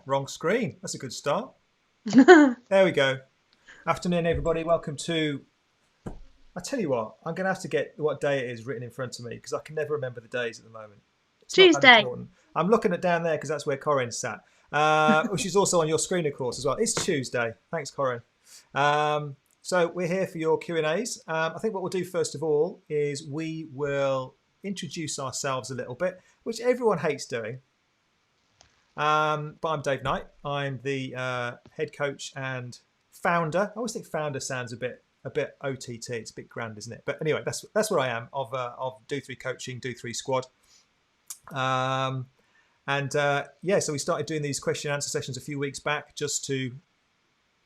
Wrong screen. That's a good start. Tuesday. There we go. Afternoon, everybody. Welcome to. I tell you what, I'm going to have to get what day it is written in front of me because I can never remember the days at the moment. It's not that important. I'm looking at down there because that's where Corinne's sat, which is also on your screen, of course, as well. It's Tuesday. Thanks, Corinne. So we're here for your Q&As. I think what we'll do first of all is we will introduce ourselves a little bit, which everyone hates doing. But I'm Dave Knight. I'm the head coach and founder. I always think founder sounds a bit OTT. It's a bit grand, isn't it? But anyway, that's what I am of Do3 Coaching, Do3 Squad. So we started doing these question and answer sessions a few weeks back just to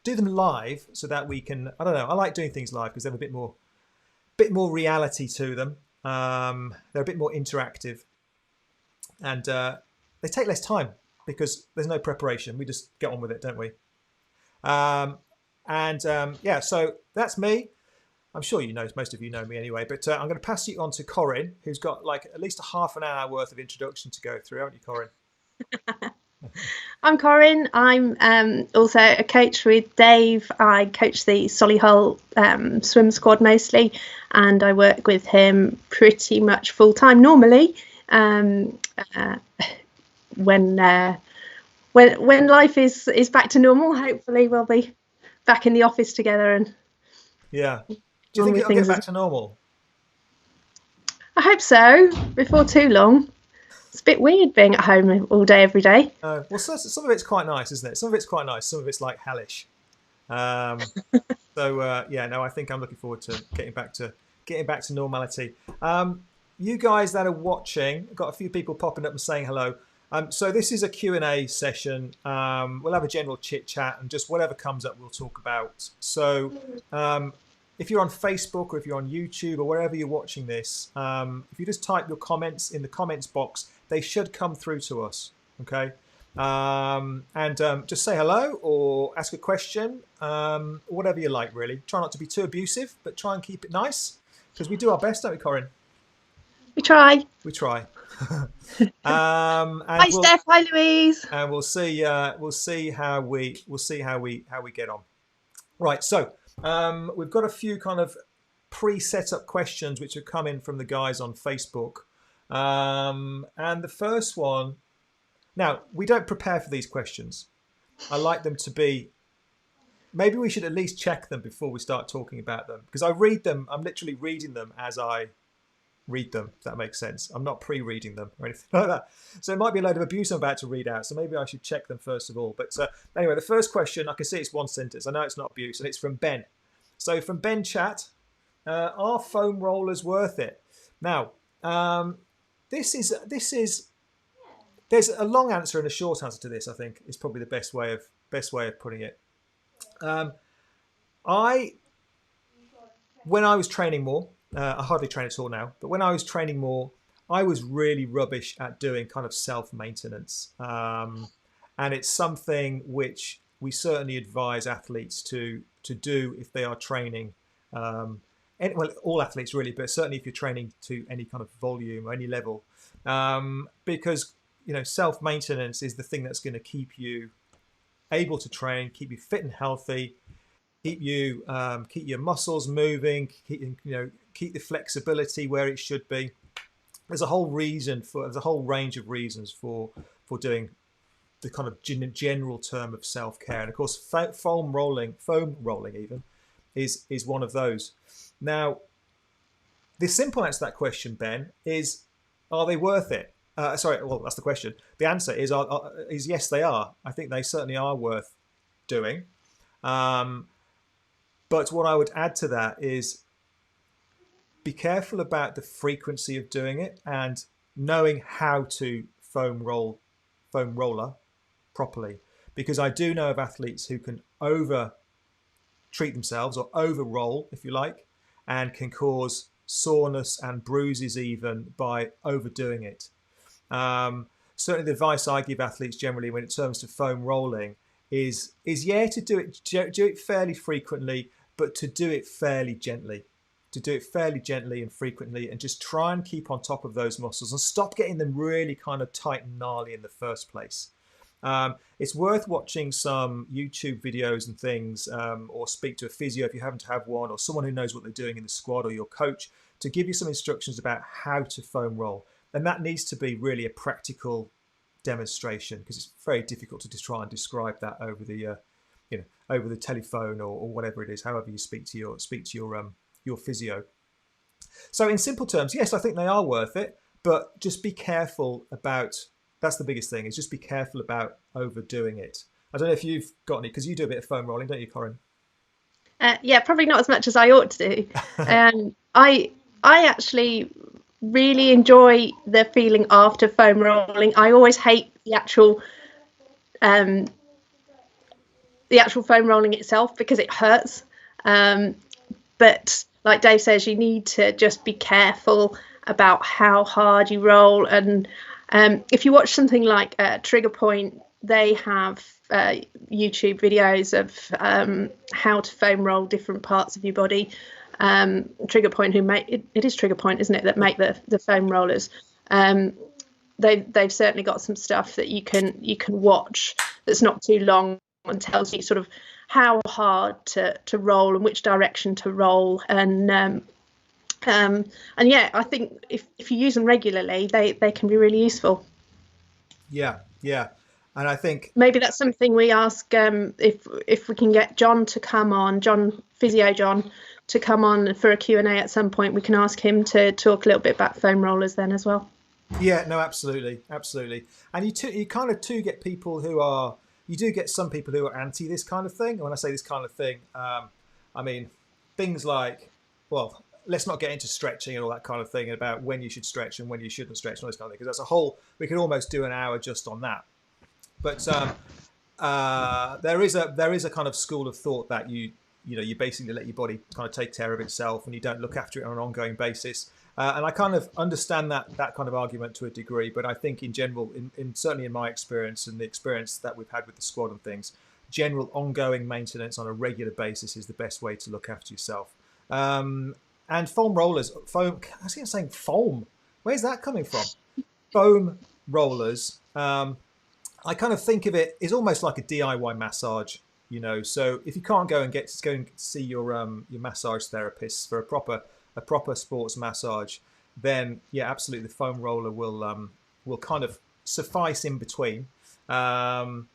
do them live so that we can. I don't know. I like doing things live because they have a bit more reality to them. They're a bit more interactive, and they take less time because there's no preparation. We just get on with it, don't we? So that's me. I'm sure you know, most of you know me anyway, but I'm going to pass you on to Corinne, who's got like at least a half an hour worth of introduction to go through, haven't you, Corinne? I'm Corinne. I'm also a coach with Dave. I coach the Solihull swim squad mostly, and I work with him pretty much full time normally. When life is back to normal, hopefully we'll be back in the office together and Yeah. Do you on think with it'll get things. back to normal? I hope so before too long. It's a bit weird being at home all day every day. Well, some of it's quite nice, isn't it? Some of it's quite nice. Some of it's like hellish. Um, I think I'm looking forward to getting back to normality. You guys that are watching, I've got a few people popping up and saying hello. So this is a Q&A session. We'll have a general chit chat and just whatever comes up we'll talk about. So if you're on Facebook or if you're on YouTube or wherever you're watching this, if you just type your comments in the comments box, they should come through to us. Okay. Just say hello or ask a question, whatever you like, really. Try not to be too abusive, but try and keep it nice because we do our best, don't we, Corinne? We try. We try. Hi, Steph. Hi, Louise. And we'll see how we get on. Right. So we've got a few kind of pre-set up questions which have come in from the guys on Facebook. And the first one. Now, we don't prepare for these questions. I like them to be. Maybe we should at least check them before we start talking about them because I read them. I'm literally reading them as I read them, if that makes sense. I'm not pre-reading them or anything like that. So it might be a load of abuse I'm about to read out. So maybe I should check them first of all. But anyway, the first question, I can see it's one sentence. I know it's not abuse, and it's from Ben. So from Ben Chat, are foam rollers worth it? Now, this is there's a long answer and a short answer to this. I think is probably the best way of putting it. When I was training more. I hardly train at all now, but when I was training more, I was really rubbish at doing kind of self-maintenance. And it's something which we certainly advise athletes to do if they are training. All athletes really, but certainly if you're training to any kind of volume or any level, because self-maintenance is the thing that's going to keep you able to train, keep you fit and healthy, keep your muscles moving, keep the flexibility where it should be. There's a whole range of reasons for doing the kind of general term of self-care, and of course foam rolling even is one of those. Now, the simple answer to that question, Ben, is are they worth it? That's the question. The answer is yes, they are. I think they certainly are worth doing. But what I would add to that is be careful about the frequency of doing it and knowing how to foam roller properly. Because I do know of athletes who can over treat themselves or over roll, if you like, and can cause soreness and bruises even by overdoing it. Certainly the advice I give athletes generally when it comes to foam rolling is to do it fairly frequently, but to do it fairly gently. To do it fairly gently and frequently, and just try and keep on top of those muscles and stop getting them really kind of tight and gnarly in the first place. It's worth watching some YouTube videos and things, or speak to a physio if you happen to have one, or someone who knows what they're doing in the squad, or your coach, to give you some instructions about how to foam roll. And that needs to be really a practical demonstration, because it's very difficult to just try and describe that over the over the telephone, or whatever it is, however you speak to your physio. So in simple terms, yes, I think they are worth it, but just be careful about, that's the biggest thing, is just be careful about overdoing it. I don't know if you've got any, because you do a bit of foam rolling, don't you, Corinne? Yeah, probably not as much as I ought to do. I actually really enjoy the feeling after foam rolling. I always hate the actual foam rolling itself, because it hurts. But like Dave says, you need to just be careful about how hard you roll. And if you watch something like Trigger Point, they have YouTube videos of how to foam roll different parts of your body. Trigger Point, it is Trigger Point, isn't it, that make the foam rollers? They've certainly got some stuff that you can watch that's not too long, and tells you sort of how hard to roll and which direction to roll. And yeah, I think if you use them regularly, they can be really useful. Yeah. And I think maybe that's something we ask, if we can get John to come on, Physio John, to come on for a Q&A at some point. We can ask him to talk a little bit about foam rollers then as well. Yeah, no, absolutely. And you kind of get people who are, you do get some people who are anti this kind of thing. And when I say this kind of thing, I mean things like, well, let's not get into stretching and all that kind of thing, about when you should stretch and when you shouldn't stretch and all this kind of thing, because that's a whole, we could almost do an hour just on that. But there is a kind of school of thought that you basically let your body kind of take care of itself, and you don't look after it on an ongoing basis. And I kind of understand that kind of argument to a degree, but I think in general, certainly in my experience and the experience that we've had with the squad and things, general ongoing maintenance on a regular basis is the best way to look after yourself. And foam rollers, I was saying foam. Where's that coming from? Foam rollers. I kind of think of it as almost like a DIY massage. So if you can't go and see your massage therapist for a proper sports massage, then yeah, absolutely, the foam roller will kind of suffice in between. And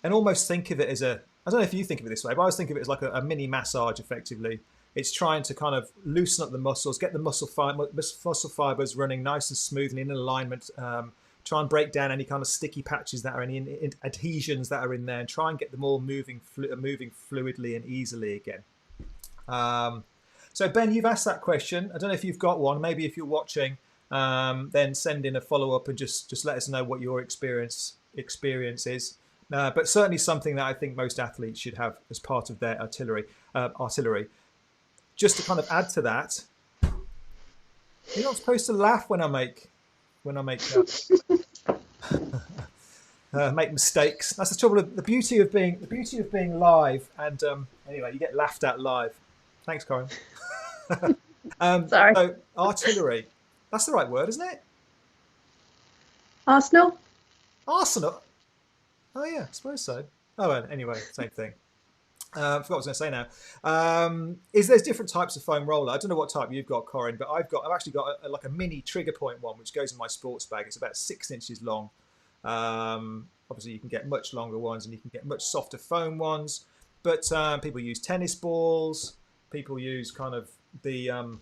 almost think of it as I don't know if you think of it this way, but I always think of it as like a mini massage. Effectively, it's trying to kind of loosen up the muscles, get the muscle fibers running nice and smooth and in alignment. Try and break down any kind of sticky patches that are any adhesions that are in there, and try and get them all moving fluidly and easily again. So Ben, you've asked that question. I don't know if you've got one. Maybe if you're watching, then send in a follow-up and just let us know what your experience is. But certainly something that I think most athletes should have as part of their artillery. Just to kind of add to that, you're not supposed to laugh when I make make mistakes. That's the trouble. The beauty of being live. And anyway, you get laughed at live. Thanks, Corinne. Sorry. So artillery. That's the right word, isn't it? Arsenal. Oh yeah, I suppose so. Oh well, anyway, same thing. I forgot what I was going to say now. There's different types of foam roller. I don't know what type you've got, Corinne, but I've actually got like a mini Trigger Point one, which goes in my sports bag. It's about 6 inches long. Obviously, you can get much longer ones, and you can get much softer foam ones. But people use tennis balls. People use kind of the I don't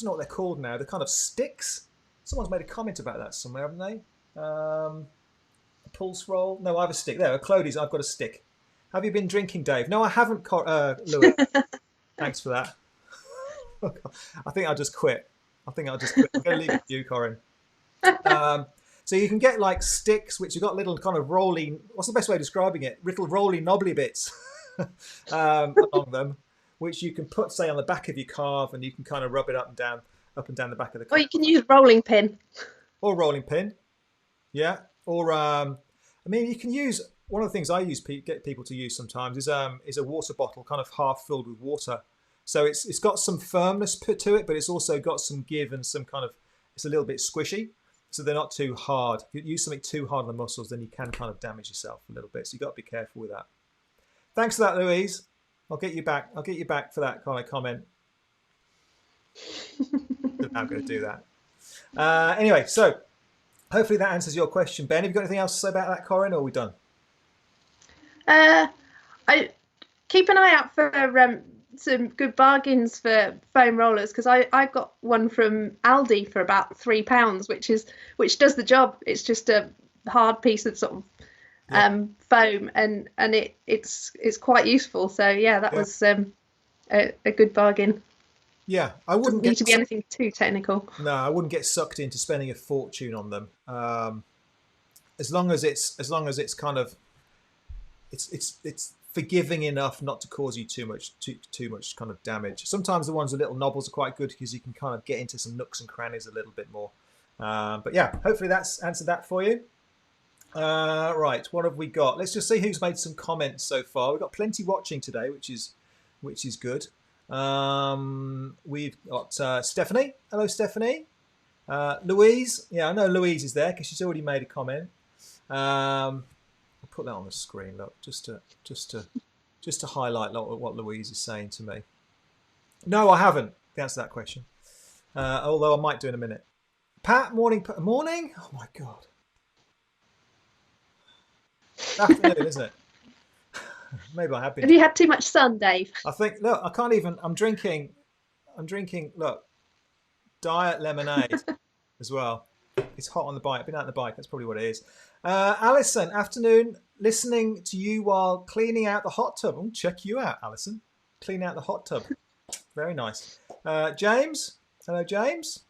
know what they're called now. The kind of sticks. Someone's made a comment about that somewhere, haven't they? A pulse roll. No, I have a stick. There, Clodie's. I've got a stick. Have you been drinking, Dave? No, I haven't, Louis. Thanks for that. I think I'll just quit. I'm going to leave it to you, Corinne. So you can get like sticks, which have got little kind of rolling, what's the best way of describing it? Little rolly knobbly bits along them, which you can put, say, on the back of your calf, and you can kind of rub it up and down the back of the calf. Or you can use rolling pin. Or rolling pin. Yeah. Or, you can use... One of the things I get people to use sometimes is a water bottle kind of half filled with water. So it's got some firmness put to it, but it's also got some give and some kind of, it's a little bit squishy. so they're not too hard. If you use something too hard on the muscles, then you can kind of damage yourself a little bit. So you've got to be careful with that. Thanks for that, Louise. I'll get you back. I'll get you back for that kind of comment. I'm going to do that. Anyway, so hopefully that answers your question. Ben, have you got anything else to say about that, Corin, or are we done? I keep an eye out for some good bargains for foam rollers, because I got one from Aldi for about £3, which does the job. It's just a hard piece of sort of foam, and it's quite useful. So yeah, that was a good bargain. Yeah, I wouldn't need to be anything too technical. No, I wouldn't get sucked into spending a fortune on them. As long as it's kind of it's forgiving enough not to cause you too much kind of damage. Sometimes the ones with little knobbles are quite good because you can kind of get into some nooks and crannies a little bit more. But yeah, hopefully that's answered that for you. Right, what have we got? Let's just see who's made some comments so far. We've got plenty watching today, which is good. We've got Stephanie. Hello, Stephanie. Louise. Yeah, I know Louise is there because she's already made a comment. I'll put that on the screen. Look, just to highlight what Louise is saying to me. No, I haven't. The answer to that question. Although I might do in a minute. Pat, morning. Oh my God. Afternoon, isn't it? Maybe I have been. Have you had too much sun, Dave? I think. Look, I can't even. I'm drinking. Look, diet lemonade as well. It's hot on the bike. I've been out on the bike. That's probably what it is. Alison, afternoon. Listening to you while cleaning out the hot tub. Oh, check you out, Alison. Clean out the hot tub. Very nice. James. Hello, James.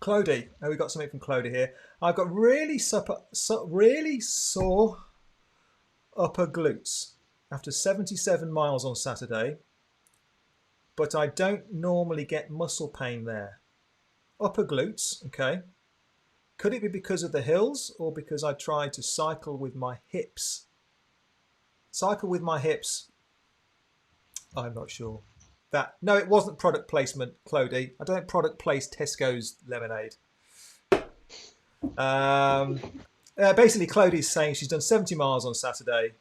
Clodie. Oh, we got something from Clodie here. I've got really sore upper glutes after 77 miles on Saturday, but I don't normally get muscle pain there. Upper glutes, okay. Could it be because of the hills or because I tried to cycle with my hips? Cycle with my hips? I'm not sure. No, it wasn't product placement, Clodie. I don't product place Tesco's lemonade. Basically, Clodie's saying she's done 70 miles on Saturday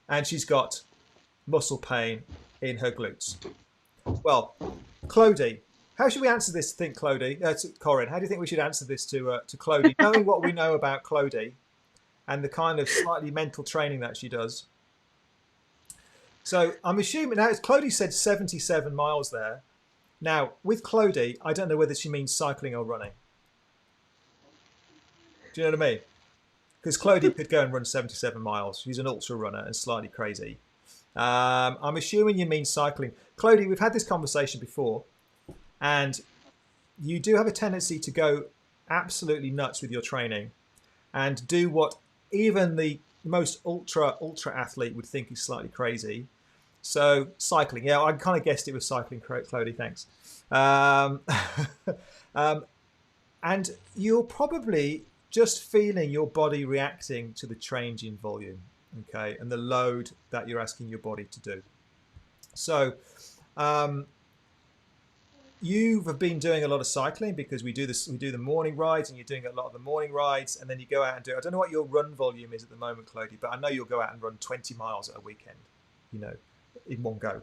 and she's got muscle pain in her glutes. Well, Clodie, how should we answer this thing, Clodie? Corin, how do you think we should answer this to Clodie? Knowing what we know about Clodie and the kind of slightly mental training that she does. So I'm assuming, now Clodie said 77 miles there. Now, with Clodie, I don't know whether she means cycling or running. Do you know what I mean? Because Clodie could go and run 77 miles. She's an ultra runner and slightly crazy. I'm assuming you mean cycling. Clodie, we've had this conversation before, and you do have a tendency to go absolutely nuts with your training and do what even the most ultra athlete would think is slightly crazy. So cycling, yeah, I kind of guessed it was cycling, Clodie, thanks. And you're probably just feeling your body reacting to the change in volume, okay, and the load that you're asking your body to do. So you have been doing a lot of cycling because we do the morning rides, and you're doing a lot of the morning rides, and then you go out and do it. I don't know what your run volume is at the moment, Clodie, but I know you'll go out and run 20 miles at a weekend, in one go.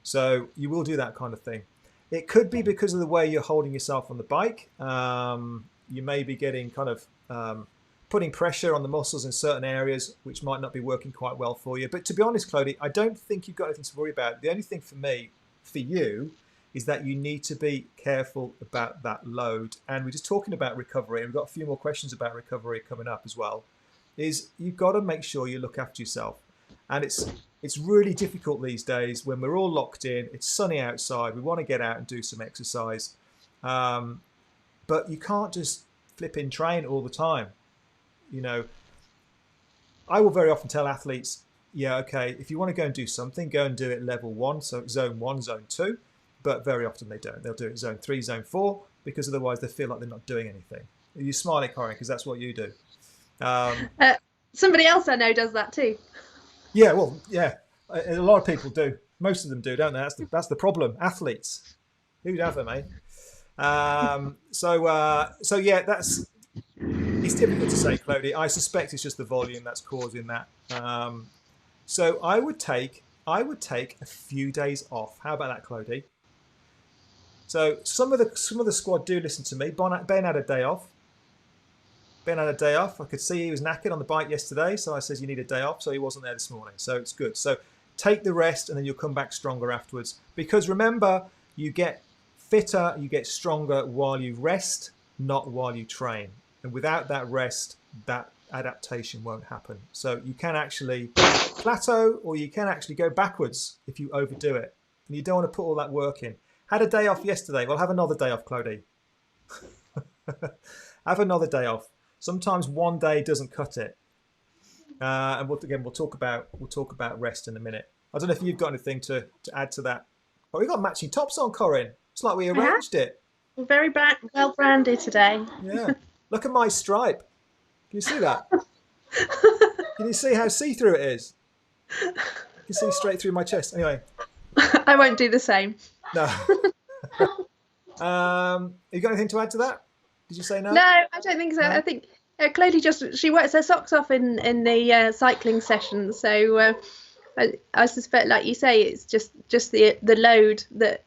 So you will do that kind of thing. It could be because of the way you're holding yourself on the bike. You may be getting kind of putting pressure on the muscles in certain areas, which might not be working quite well for you. But to be honest, Clodie, I don't think you've got anything to worry about. The only thing for you, is that you need to be careful about that load. And we're just talking about recovery, and we've got a few more questions about recovery coming up as well, is you've got to make sure you look after yourself. And it's really difficult these days when we're all locked in, it's sunny outside, we want to get out and do some exercise. But you can't just flip in train all the time. I will very often tell athletes, yeah, okay, if you want to go and do something, go and do it level 1, so zone 1, zone 2. But very often they don't. They'll do it zone 3, zone 4, because otherwise they feel like they're not doing anything. You smiling, Corin, because that's what you do. Somebody else I know does that too. Yeah, well, yeah, a lot of people do. Most of them do, don't they? That's the problem. Athletes, who'd have them, eh? So yeah, It's difficult to say, Clody. I suspect it's just the volume that's causing that. So I would take a few days off. How about that, Clody? So some of the squad do listen to me. Ben had a day off. Ben had a day off. I could see he was knackered on the bike yesterday, so I said you need a day off. So he wasn't there this morning. So it's good. So take the rest, and then you'll come back stronger afterwards. Because remember, you get fitter, you get stronger while you rest, not while you train. And without that rest, that adaptation won't happen. So you can actually plateau, or you can actually go backwards if you overdo it. And you don't want to put all that work in. Had a day off yesterday. Well, have another day off, Clody. Have another day off. Sometimes one day doesn't cut it. And we'll talk about rest in a minute. I don't know if you've got anything to add to that. But we got matching tops on, Corinne. It's like we arranged it. We're very well branded today. Yeah. Look at my stripe. Can you see that? Can you see how see-through it is? You can see straight through my chest. Anyway. I won't do the same. No. You got anything to add to that? Did you say no? No, I don't think so. No? I think Clody she works her socks off in the cycling session. So I suspect, like you say, it's just the load that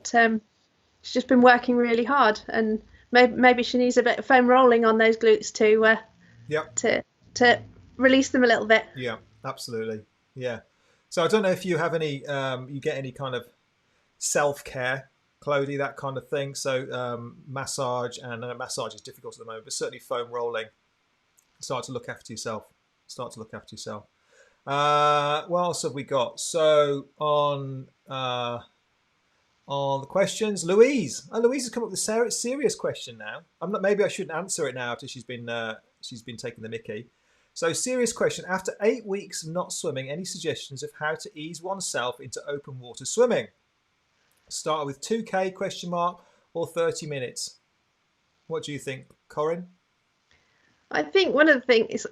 she's just been working really hard, and maybe she needs a bit of foam rolling on those glutes to release them a little bit. Yeah, absolutely. Yeah. So I don't know if you have any, you get any kind of self-care, Clody, that kind of thing. So massage, and massage is difficult at the moment, but certainly foam rolling. Start to look after yourself. What else have we got? So on the questions, Louise. Louise has come up with a serious question now. Maybe I shouldn't answer it now after she's been taking the mickey. So serious question. After 8 weeks not swimming, any suggestions of how to ease oneself into open water swimming? Start with 2K ? Or 30 minutes? What do you think, Corinne? I think one of the things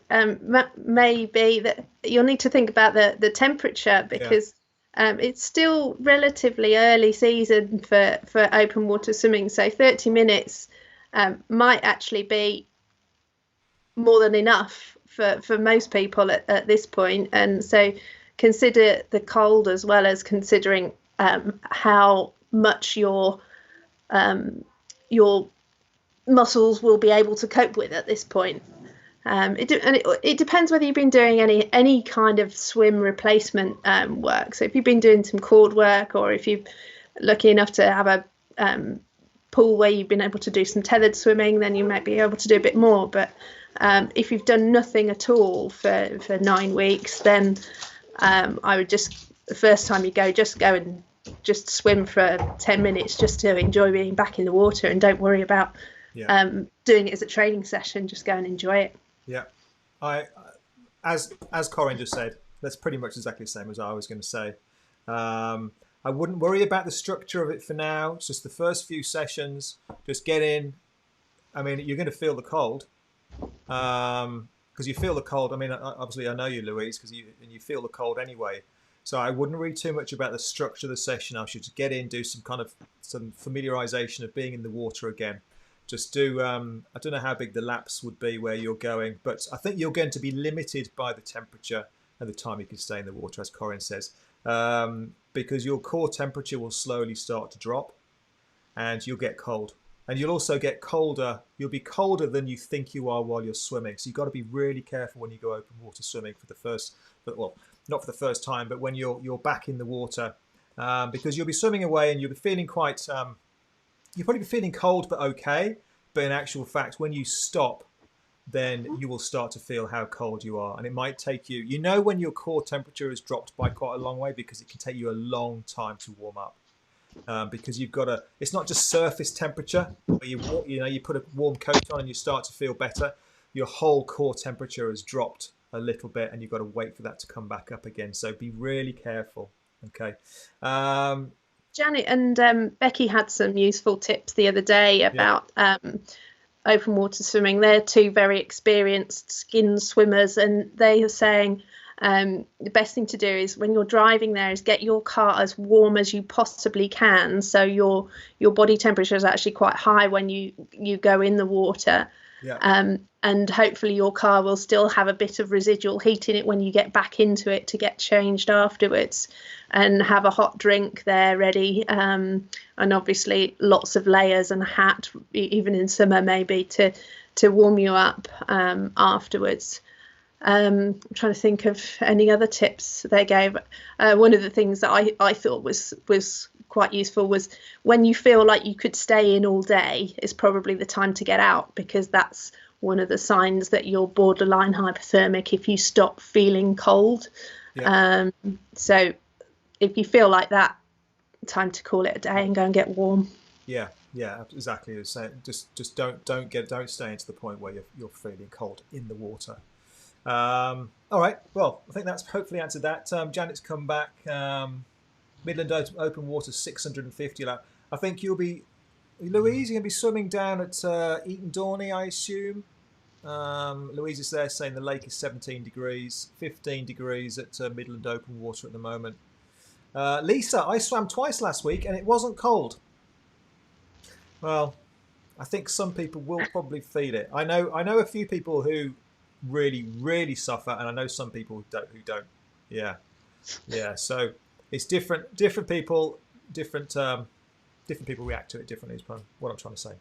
may be that you'll need to think about the temperature, because it's still relatively early season for open water swimming. So 30 minutes might actually be more than enough for most people at this point. And so consider the cold, as well as considering how much your muscles will be able to cope with at this point. It depends whether you've been doing any kind of swim replacement work. So if you've been doing some cord work, or if you're lucky enough to have a pool where you've been able to do some tethered swimming, then you might be able to do a bit more. But if you've done nothing at all for 9 weeks, then I would the first time you go and just swim for 10 minutes just to enjoy being back in the water, and don't worry about doing it as a training session. Just go and enjoy it. Yeah, as Corinne just said, that's pretty much exactly the same as I was going to say. I wouldn't worry about the structure of it for now. It's just the first few sessions. Just get in. I mean, you're going to feel the cold, because you feel the cold. I mean, obviously, I know you, Louise, because you feel the cold anyway. So I wouldn't read too much about the structure of the session. I should just get in, do some familiarization of being in the water again. Just do, I don't know how big the laps would be where you're going, but I think you're going to be limited by the temperature and the time you can stay in the water, as Corinne says, because your core temperature will slowly start to drop, and you'll get cold. And you'll also get colder. You'll be colder than you think you are while you're swimming. So you've got to be really careful when you go open water swimming not for the first time, but when you're back in the water, because you'll be swimming away and you'll be feeling quite, you'll probably be feeling cold but okay. But in actual fact, when you stop, then you will start to feel how cold you are. And it might take you, when your core temperature has dropped by quite a long way, because it can take you a long time to warm up. Because you've got it's not just surface temperature where you put a warm coat on and you start to feel better. Your whole core temperature has dropped a little bit, and you've got to wait for that to come back up again. So be really careful. Okay. Janet and Becky had some useful tips the other day about open water swimming. They're two very experienced skin swimmers, and they are saying the best thing to do is, when you're driving there, is get your car as warm as you possibly can, so your body temperature is actually quite high when you go in the water. Yeah. And hopefully your car will still have a bit of residual heat in it when you get back into it to get changed afterwards, and have a hot drink there ready, and obviously lots of layers and a hat, even in summer maybe, to warm you up afterwards. I'm trying to think of any other tips they gave. One of the things that I thought was quite useful was, when you feel like you could stay in all day is probably the time to get out, because that's one of the signs that you're borderline hypothermic if you stop feeling cold. Yeah. So if you feel like that, time to call it a day and go and get warm. Yeah, yeah, exactly. Just don't stay into the point where you're feeling cold in the water. All right. Well, I think that's hopefully answered that. Janet's come back. Midland Open Water 650 lap. I think Louise, you're going to be swimming down at Eton Dorney, I assume. Louise is there saying the lake is 17 degrees, 15 degrees at Midland Open Water at the moment. Lisa, I swam twice last week and it wasn't cold. Well, I think some people will probably feel it. I know a few people who really suffer, and I know some people who don't. Yeah. So it's different people, different people react to it differently, is what I'm trying to say.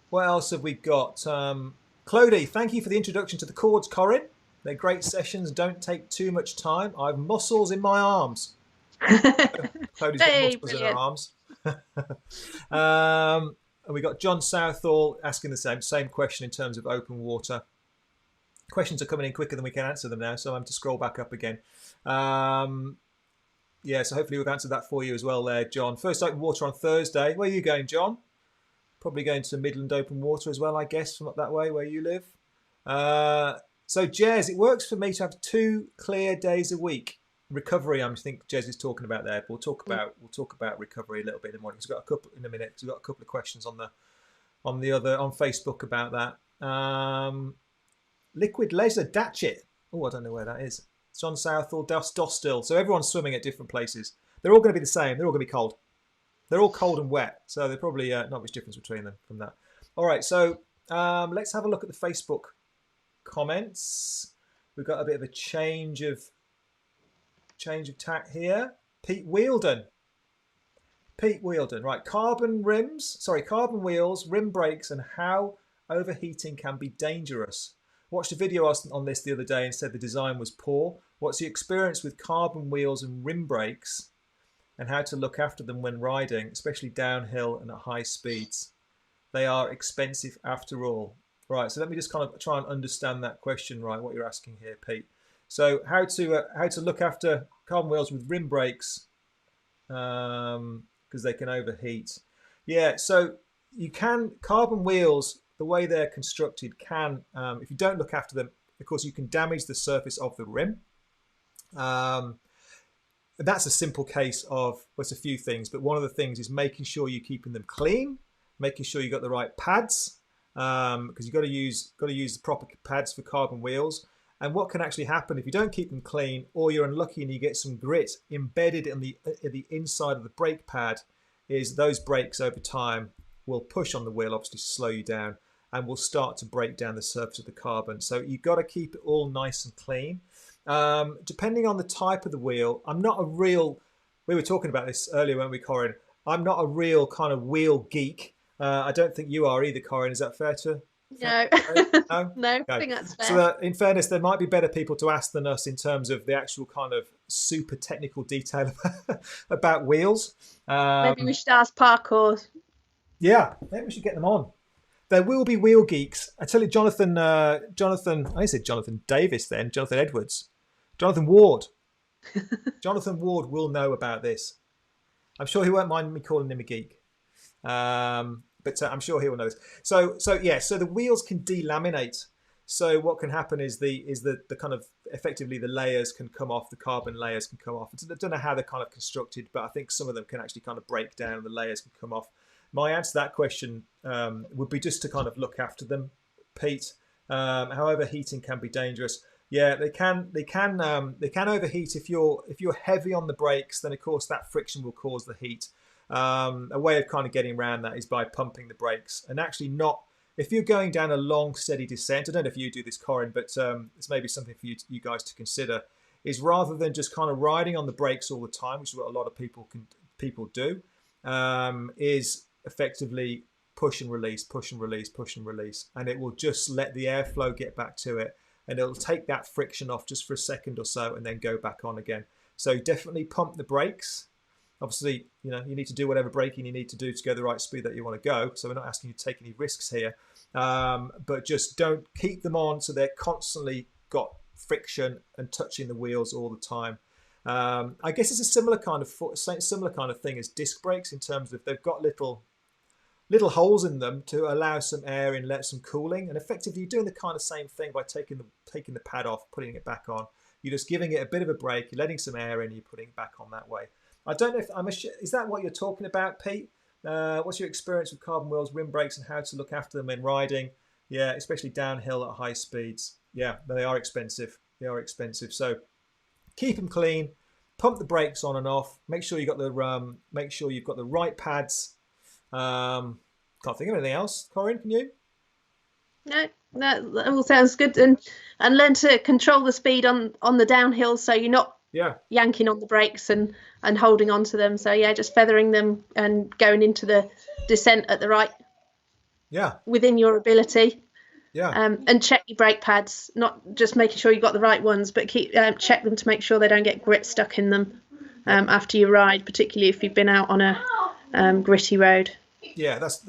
What else have we got? Clodie, thank you for the introduction to the chords, Corin. They're great sessions, don't take too much time. I've muscles in my arms. Clodie's got muscles in her arms. And we got John Southall asking the same question in terms of open water. Questions are coming in quicker than we can answer them now, so I'm to scroll back up again. Yeah, so hopefully we've answered that for you as well there, John. First open water on Thursday. Where are you going, John? Probably going to Midland Open Water as well, I guess, from up that way where you live. So, Jez, it works for me to have 2 clear days a week. Recovery, I think Jez is talking about there. But we'll talk about recovery a little bit in the morning. We've got a couple in a minute. We've got a couple of questions on Facebook about that. Liquid Laser Datchet. Oh, I don't know where that is. John Southall, Dostil. So everyone's swimming at different places. They're all going to be the same. They're all going to be cold. They're all cold and wet. So there's probably not much difference between them from that. All right. So let's have a look at the Facebook comments. We've got a bit of a change of tack here. Pete Wheeldon. Right. Carbon wheels, rim brakes, and how overheating can be dangerous. Watched a video on this the other day and said the design was poor. What's your experience with carbon wheels and rim brakes, and how to look after them when riding, especially downhill and at high speeds? They are expensive after all. Right, so let me just kind of try and understand that question, right, what you're asking here, Pete. So how to look after carbon wheels with rim brakes, because they can overheat. Yeah, so you can, carbon wheels, the way they're constructed can, if you don't look after them, of course, you can damage the surface of the rim. That's a simple case of, well, it's a few things, but one of the things is making sure you're keeping them clean, making sure you got the right pads, because you've got to use the proper pads for carbon wheels. And what can actually happen if you don't keep them clean, or you're unlucky and you get some grit embedded in the inside of the brake pad, is those brakes over time will push on the wheel, obviously to slow you down, and will start to break down the surface of the carbon. So you've got to keep it all nice and clean. Depending on the type of the wheel, we were talking about this earlier, weren't we, Corin? I'm not a real kind of wheel geek. I don't think you are either, Corin. Is that fair to? No. No? No, Okay. I think that's fair. So in fairness, there might be better people to ask than us in terms of the actual kind of super technical detail about wheels. Maybe we should ask Parkour. Yeah, maybe we should get them on. There will be wheel geeks. I tell you, Jonathan, I said Jonathan Davis then, Jonathan Edwards. Jonathan Ward. Jonathan Ward will know about this. I'm sure he won't mind me calling him a geek. But I'm sure he will know this. So the wheels can delaminate. So what can happen is the kind of effectively the layers can come off, the carbon layers can come off. I don't know how they're kind of constructed, but I think some of them can actually kind of break down and the layers can come off. My answer to that question would be just to kind of look after them, Pete. However, heating can be dangerous. Yeah, they can overheat if you're heavy on the brakes. Then of course that friction will cause the heat. A way of kind of getting around that is by pumping the brakes and actually not if you're going down a long, steady descent, I don't know if you do this, Corin, but it's maybe something for you guys to consider, is rather than just kind of riding on the brakes all the time, which is what a lot of people do, is effectively push and release, push and release, push and release, and it will just let the airflow get back to it, and it'll take that friction off just for a second or so, and then go back on again. So definitely pump the brakes. Obviously, you need to do whatever braking you need to do to go the right speed that you want to go. So we're not asking you to take any risks here, but just don't keep them on so they're constantly got friction and touching the wheels all the time. I guess it's a similar kind of thing as disc brakes in terms of they've got little holes in them to allow some air in, let some cooling, and effectively you're doing the kind of same thing by taking the pad off, putting it back on. You're just giving it a bit of a break, you're letting some air in, you're putting it back on that way. I don't know if is that what you're talking about, Pete? What's your experience with carbon wheels, rim brakes, and how to look after them when riding? Yeah, especially downhill at high speeds. Yeah, they are expensive. So keep them clean, pump the brakes on and off. Make sure you've got the right pads. Can't think of anything else. Corinne, can you? No, that all sounds good. And learn to control the speed on the downhill, so you're not yanking on the brakes and holding on to them. So yeah, just feathering them and going into the descent at the right. Yeah. Within your ability. Yeah. And check your brake pads, not just making sure you've got the right ones, but check them to make sure they don't get grit stuck in them after you ride, particularly if you've been out on a gritty road. Yeah, that's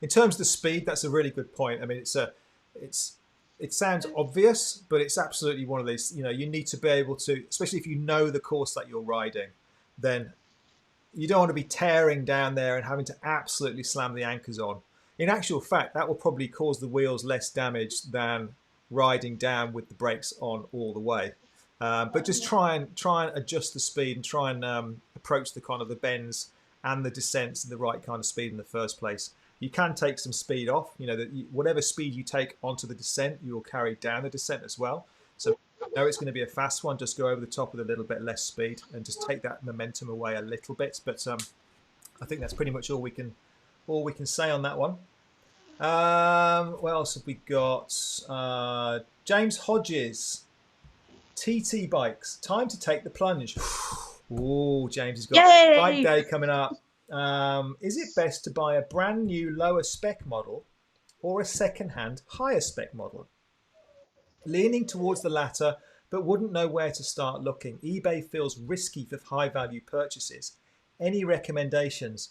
in terms of the speed, that's a really good point. I mean, it sounds obvious, but it's absolutely one of these. You need to be able to, especially if you know the course that you're riding, then you don't want to be tearing down there and having to absolutely slam the anchors on. In actual fact, that will probably cause the wheels less damage than riding down with the brakes on all the way. But just try and adjust the speed and try and approach the kind of the bends and the descents in the right kind of speed in the first place. You can take some speed off. Whatever speed you take onto the descent, you will carry down the descent as well. So no, it's going to be a fast one. Just go over the top with a little bit less speed and just take that momentum away a little bit. But I think that's pretty much all we can say on that one. What else have we got? James Hodges, TT bikes. Time to take the plunge. Oh, James has got Yay! bike day coming up. Is it best to buy a brand new lower spec model or a second-hand higher spec model? Leaning towards the latter, but wouldn't know where to start looking. eBay feels risky for high-value purchases. Any recommendations?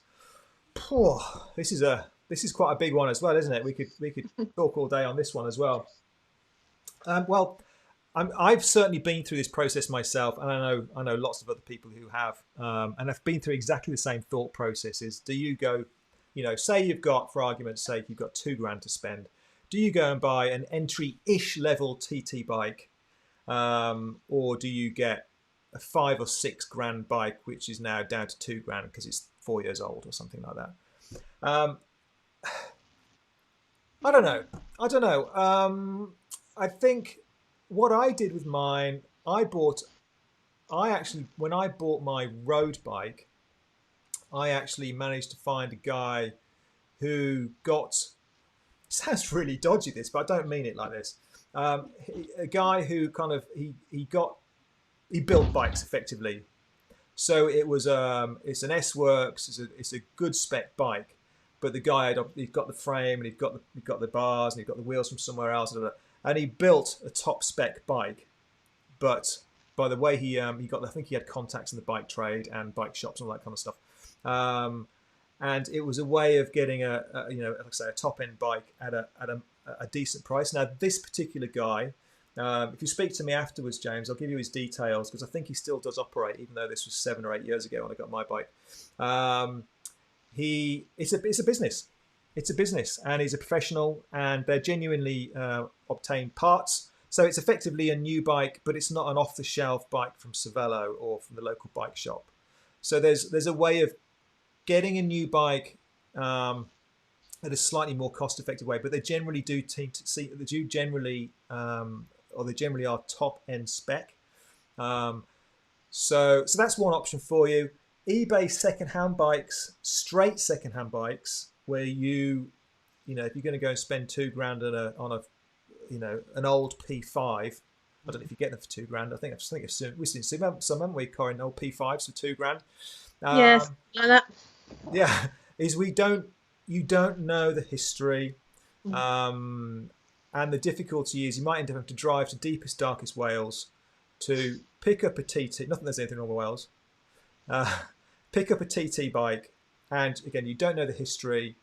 This is quite a big one as well, isn't it? We could talk all day on this one as well. I've certainly been through this process myself, and I know lots of other people who have, and I've been through exactly the same thought processes. Do you go, say you've got, for argument's sake, you've got $2,000 to spend. Do you go and buy an entry-ish level TT bike, or do you get a $5,000 or $6,000 bike, which is now down to $2,000 because it's 4 years old or something like that? I don't know. I think what I did with mine, when I bought my road bike, I actually managed to find a guy who sounds really dodgy this, but I don't mean it like this. A guy who he built bikes effectively. So it's an S-Works, it's a good spec bike, but the guy he'd got the frame and he'd got the bars and he'd got the wheels from somewhere else, and he built a top spec bike. Like by the way I think he had contacts in the bike trade and bike shops and all that kind of stuff. And it was a way of getting a top end bike at a decent price. Now this particular guy, if you speak to me afterwards, James, I'll give you his details because I think he still does operate, even though this was 7 or 8 years ago when I got my bike. It's a business. It's a business, and he's a professional, and they're genuinely obtained parts. So it's effectively a new bike, but it's not an off-the-shelf bike from Cervelo or from the local bike shop. So there's a way of getting a new bike at a slightly more cost-effective way, but they generally generally are top-end spec. So that's one option for you. eBay second-hand bikes, straight second-hand bikes, where you if you're going to go and spend £2,000 on a an old P5. I don't know if you get them for £2,000. I think we've seen some, haven't we, Corin? Old P5s for £2,000. Yes, like that. Yeah, is you don't know the history, and the difficulty is you might end up having to drive to deepest, darkest Wales to pick up a TT. Not that there's anything wrong with Wales. Pick up a TT bike, and again, you don't know the history.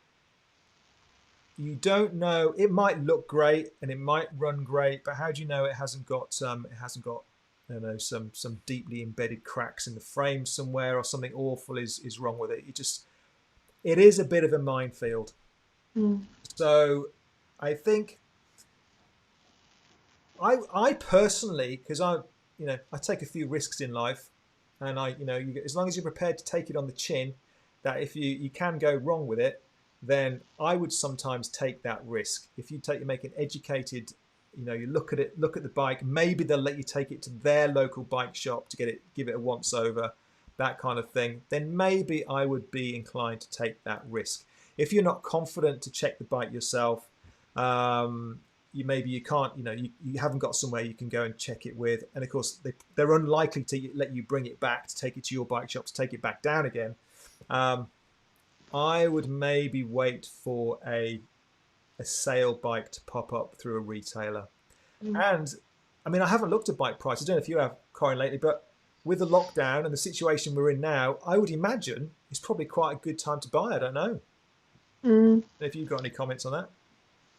You don't know. It might look great and it might run great, but how do you know it hasn't got some deeply embedded cracks in the frame somewhere, or something awful is wrong with it? It is a bit of a minefield. So I think I personally, because I take a few risks in life, and as long as you're prepared to take it on the chin, that if you can go wrong with it, then I would sometimes take that risk. If you make an educated, you look at the bike, maybe they'll let you take it to their local bike shop to give it a once over, that kind of thing, then maybe I would be inclined to take that risk. If you're not confident to check the bike yourself, you can't, you haven't got somewhere you can go and check it with, and of course they're unlikely to let you bring it back, to take it to your bike shop, to take it back down again. I would maybe wait for a sale bike to pop up through a retailer. And I mean, I haven't looked at bike prices. I don't know if you have, Corin, lately, but with the lockdown and the situation we're in now, I would imagine it's probably quite a good time to buy. I don't know. If you've got any comments on that.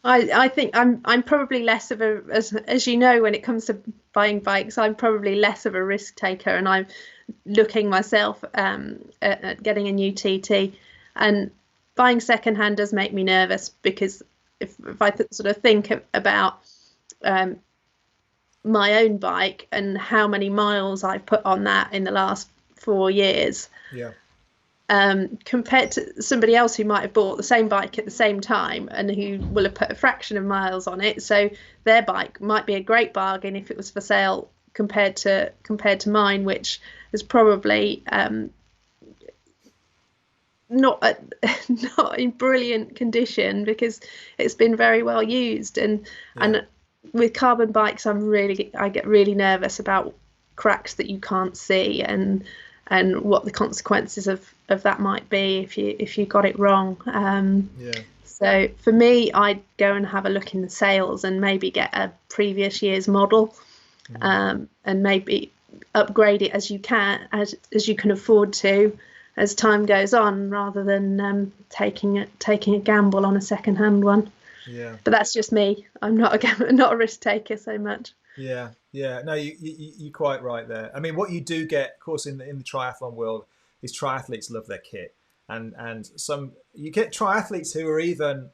I think I'm probably less of a, as you know, when it comes to buying bikes, I'm probably less of a risk taker, and I'm looking myself at getting a new TT. And buying secondhand does make me nervous, because if I sort of think about my own bike and how many miles I've put on that in the last 4 years, compared to somebody else who might have bought the same bike at the same time and who will have put a fraction of miles on it, so their bike might be a great bargain if it was for sale compared to mine, which is probably not in brilliant condition because it's been very well used. And with carbon bikes, I get really nervous about cracks that you can't see, and what the consequences of that might be if you got it wrong. So for me, I'd go and have a look in the sales and maybe get a previous year's model, and maybe upgrade it as you can afford to as time goes on, rather than taking a gamble on a second-hand one. But that's just me. I'm not a risk taker so much. No, you're quite right there. I mean, what you do get, of course, in the triathlon world is triathletes love their kit, and you get triathletes who are even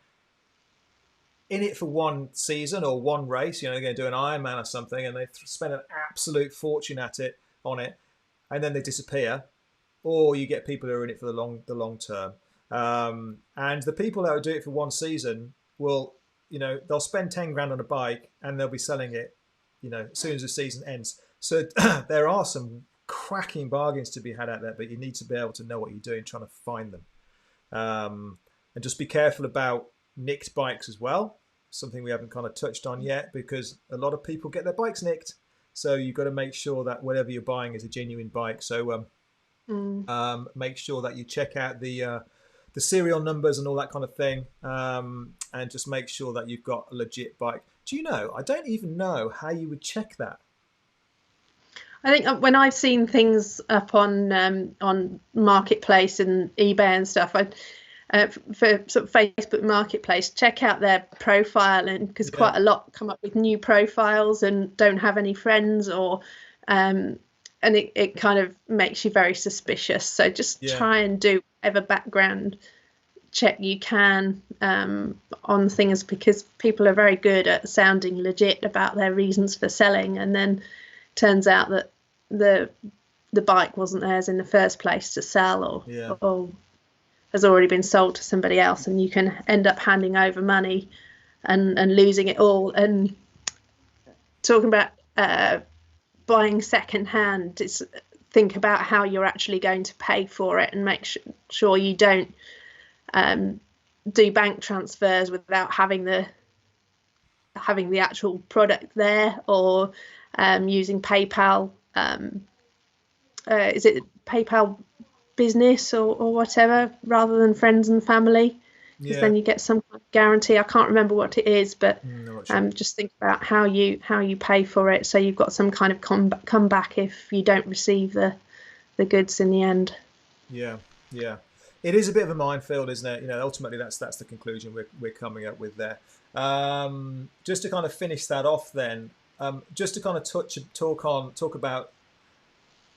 in it for one season or one race. They're going to do an Ironman or something, and they spend an absolute fortune on it, and then they disappear. Or you get people who are in it for the long term, and the people that will do it for one season will, they'll spend £10,000 on a bike and they'll be selling it, as soon as the season ends. So there are some cracking bargains to be had out there, but you need to be able to know what you're doing trying to find them, and just be careful about nicked bikes as well. Something we haven't kind of touched on yet, because a lot of people get their bikes nicked. So you've got to make sure that whatever you're buying is a genuine bike. So make sure that you check out the serial numbers and all that kind of thing, and just make sure that you've got a legit bike. Do you know? I don't even know how you would check that. I think when I've seen things up on Marketplace and eBay and stuff, for sort of Facebook Marketplace, check out their profile, and because quite a lot come up with new profiles and don't have any friends, or and it kind of makes you very suspicious. So just try and do whatever background check you can on things, because people are very good at sounding legit about their reasons for selling, and then turns out that the bike wasn't theirs in the first place to sell, or has already been sold to somebody else, and you can end up handing over money and losing it all. And talking about buying second hand, is think about how you're actually going to pay for it, and make sure you don't do bank transfers without having the actual product there, or using PayPal. Is it PayPal Business or whatever, rather than friends and family? Because Yeah. then you get some kind of guarantee. I can't remember what it is, but I'm not sure. just think about how you pay for it, so you've got some kind of comeback if you don't receive the goods in the end. Yeah, yeah. It is a bit of a minefield, isn't it? Ultimately that's the conclusion we're coming up with there. Just to kind of finish that off, then, just to kind of talk about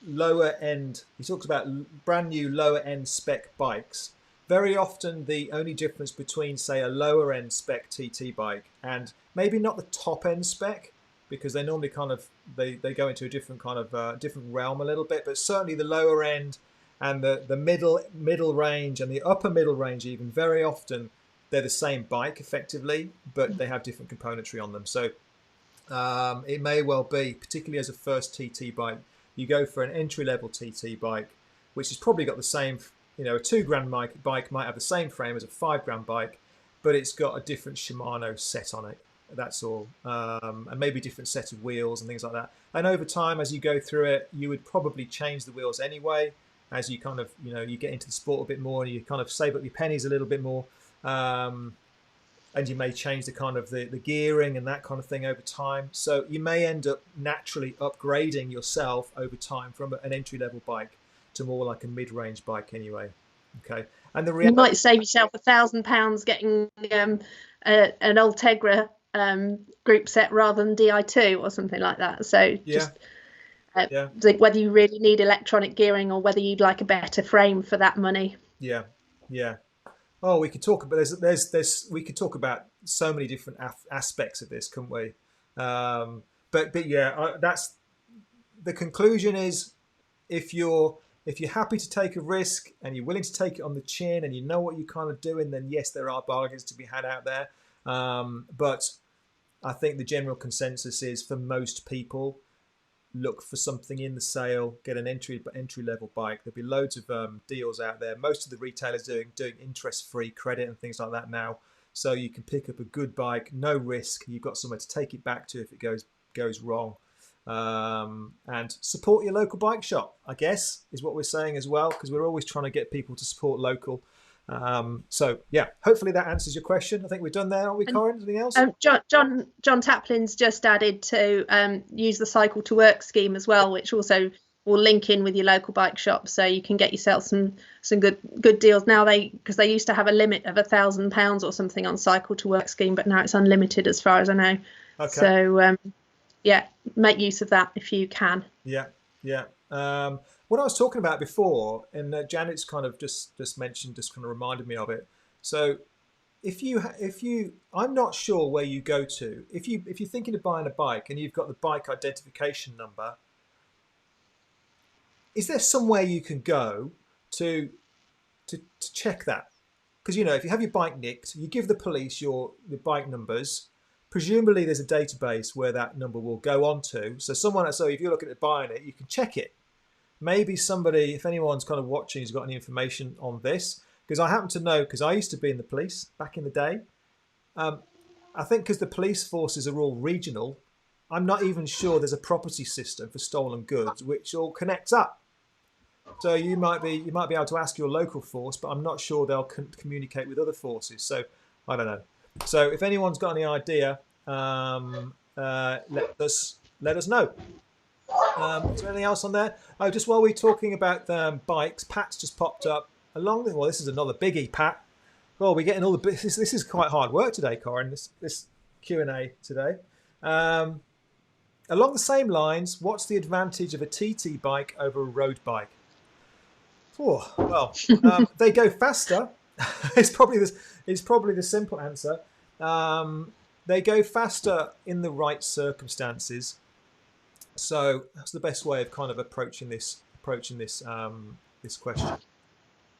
lower end. He talks about brand new lower end spec bikes. Very often, the only difference between, say, a lower end spec TT bike and maybe not the top end spec, because they normally kind of they go into a different kind of different realm a little bit, but certainly the lower end and the middle range and the upper middle range, even, very often they're the same bike effectively, but they have different componentry on them. So it may well be, particularly as a first TT bike, you go for an entry level TT bike, which has probably got the same, a £2,000 bike might have the same frame as a £5,000 bike, but it's got a different Shimano set on it. That's all, and maybe a different set of wheels and things like that. And over time, as you go through it, you would probably change the wheels anyway. As you kind of, you get into the sport a bit more, and you kind of save up your pennies a little bit more. And you may change the kind of the gearing and that kind of thing over time. So you may end up naturally upgrading yourself over time from an entry-level bike to more like a mid-range bike anyway. Okay, and you might save yourself £1,000 getting an Ultegra group set rather than Di2 or something like that. So just whether you really need electronic gearing or whether you'd like a better frame for that money. Yeah, yeah. Oh, we could talk about we could talk about so many different aspects of this, couldn't we? But yeah, that's the conclusion. Is if you're happy to take a risk and you're willing to take it on the chin and you know what you're kind of doing, then yes, there are bargains to be had out there. But I think the general consensus is, for most people, look for something in the sale, get an entry level bike. There'll be loads of deals out there. Most of the retailers doing interest-free credit and things like that now, so you can pick up a good bike, no risk. You've got somewhere to take it back to if it goes wrong, and support your local bike shop, I guess, is what we're saying as well, because we're always trying to get people to support local. So yeah, hopefully that answers your question. I think we're done there, aren't we, Corinne? Anything else? John Taplin's just added to use the cycle to work scheme as well, which also will link in with your local bike shop, so you can get yourself some good deals now. Because they used to have a limit of £1,000 or something on cycle to work scheme, but now it's unlimited as far as I know. Okay. So yeah, make use of that if you can. Yeah. What I was talking about before, and Janet's kind of just mentioned, just kind of reminded me of it. So if you, I'm not sure where you go to. If you're thinking of buying a bike and you've got the bike identification number, is there somewhere you can go to check that? Because if you have your bike nicked, you give the police your bike numbers. Presumably there's a database where that number will go on to. So if you're looking at buying it, you can check it. Maybe somebody, if anyone's kind of watching, has got any information on this, because I happen to know, because I used to be in the police back in the day. I think because the police forces are all regional, I'm not even sure there's a property system for stolen goods which all connects up. So you might be able to ask your local force, but I'm not sure they'll communicate with other forces. So I don't know. So if anyone's got any idea, let us know. Is there anything else on there? Oh, just while we're talking about bikes, Pat's just popped up. Well, this is another biggie, Pat. Well, we're getting all the this is quite hard work today, Corinne. This Q&A today. Along the same lines, what's the advantage of a TT bike over a road bike? Oh, well, they go faster. It's probably the simple answer. They go faster in the right circumstances. So that's the best way of kind of approaching this question.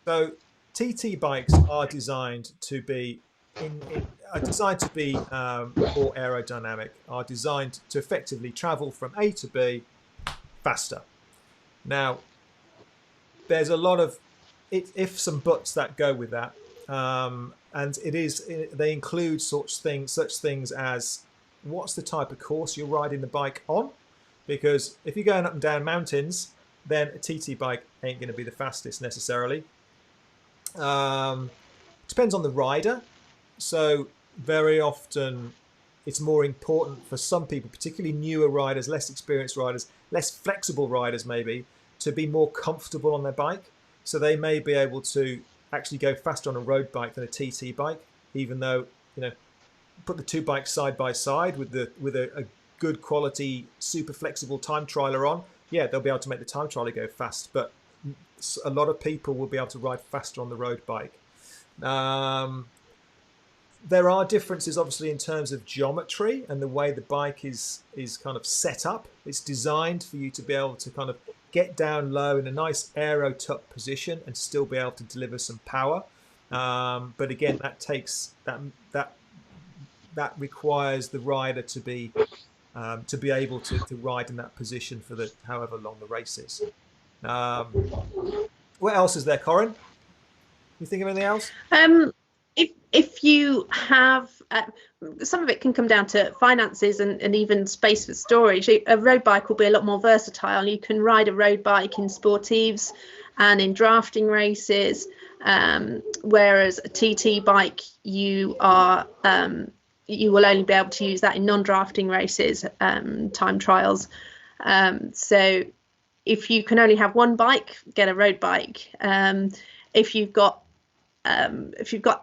So TT bikes are designed to be more aerodynamic. Are designed to effectively travel from A to B faster. Now, there's a lot of ifs and buts that go with that. and they include such things as what's the type of course you're riding the bike on, because if you're going up and down mountains, then a TT bike ain't going to be the fastest necessarily. Depends on the rider. So very often it's more important for some people, particularly newer riders, less experienced riders, less flexible riders maybe, to be more comfortable on their bike. So they may be able to actually go faster on a road bike than a TT bike, even though, put the two bikes side by side with a good quality super flexible time trialer on, yeah, they'll be able to make the time trialer go fast. But a lot of people will be able to ride faster on the road bike. There are differences, obviously, in terms of geometry and the way the bike is kind of set up. It's designed for you to be able to kind of get down low in a nice aero tuck position and still be able to deliver some power. But again, that takes that requires the rider to be able to ride in that position for however long the race is. What else is there, Corin? You think of anything else? If you have, some of it can come down to finances and even space for storage. A road bike will be a lot more versatile. You can ride a road bike in sportives and in drafting races, whereas a TT bike, you will only be able to use that in non-drafting races, time trials. So if you can only have one bike, get a road bike. If you've got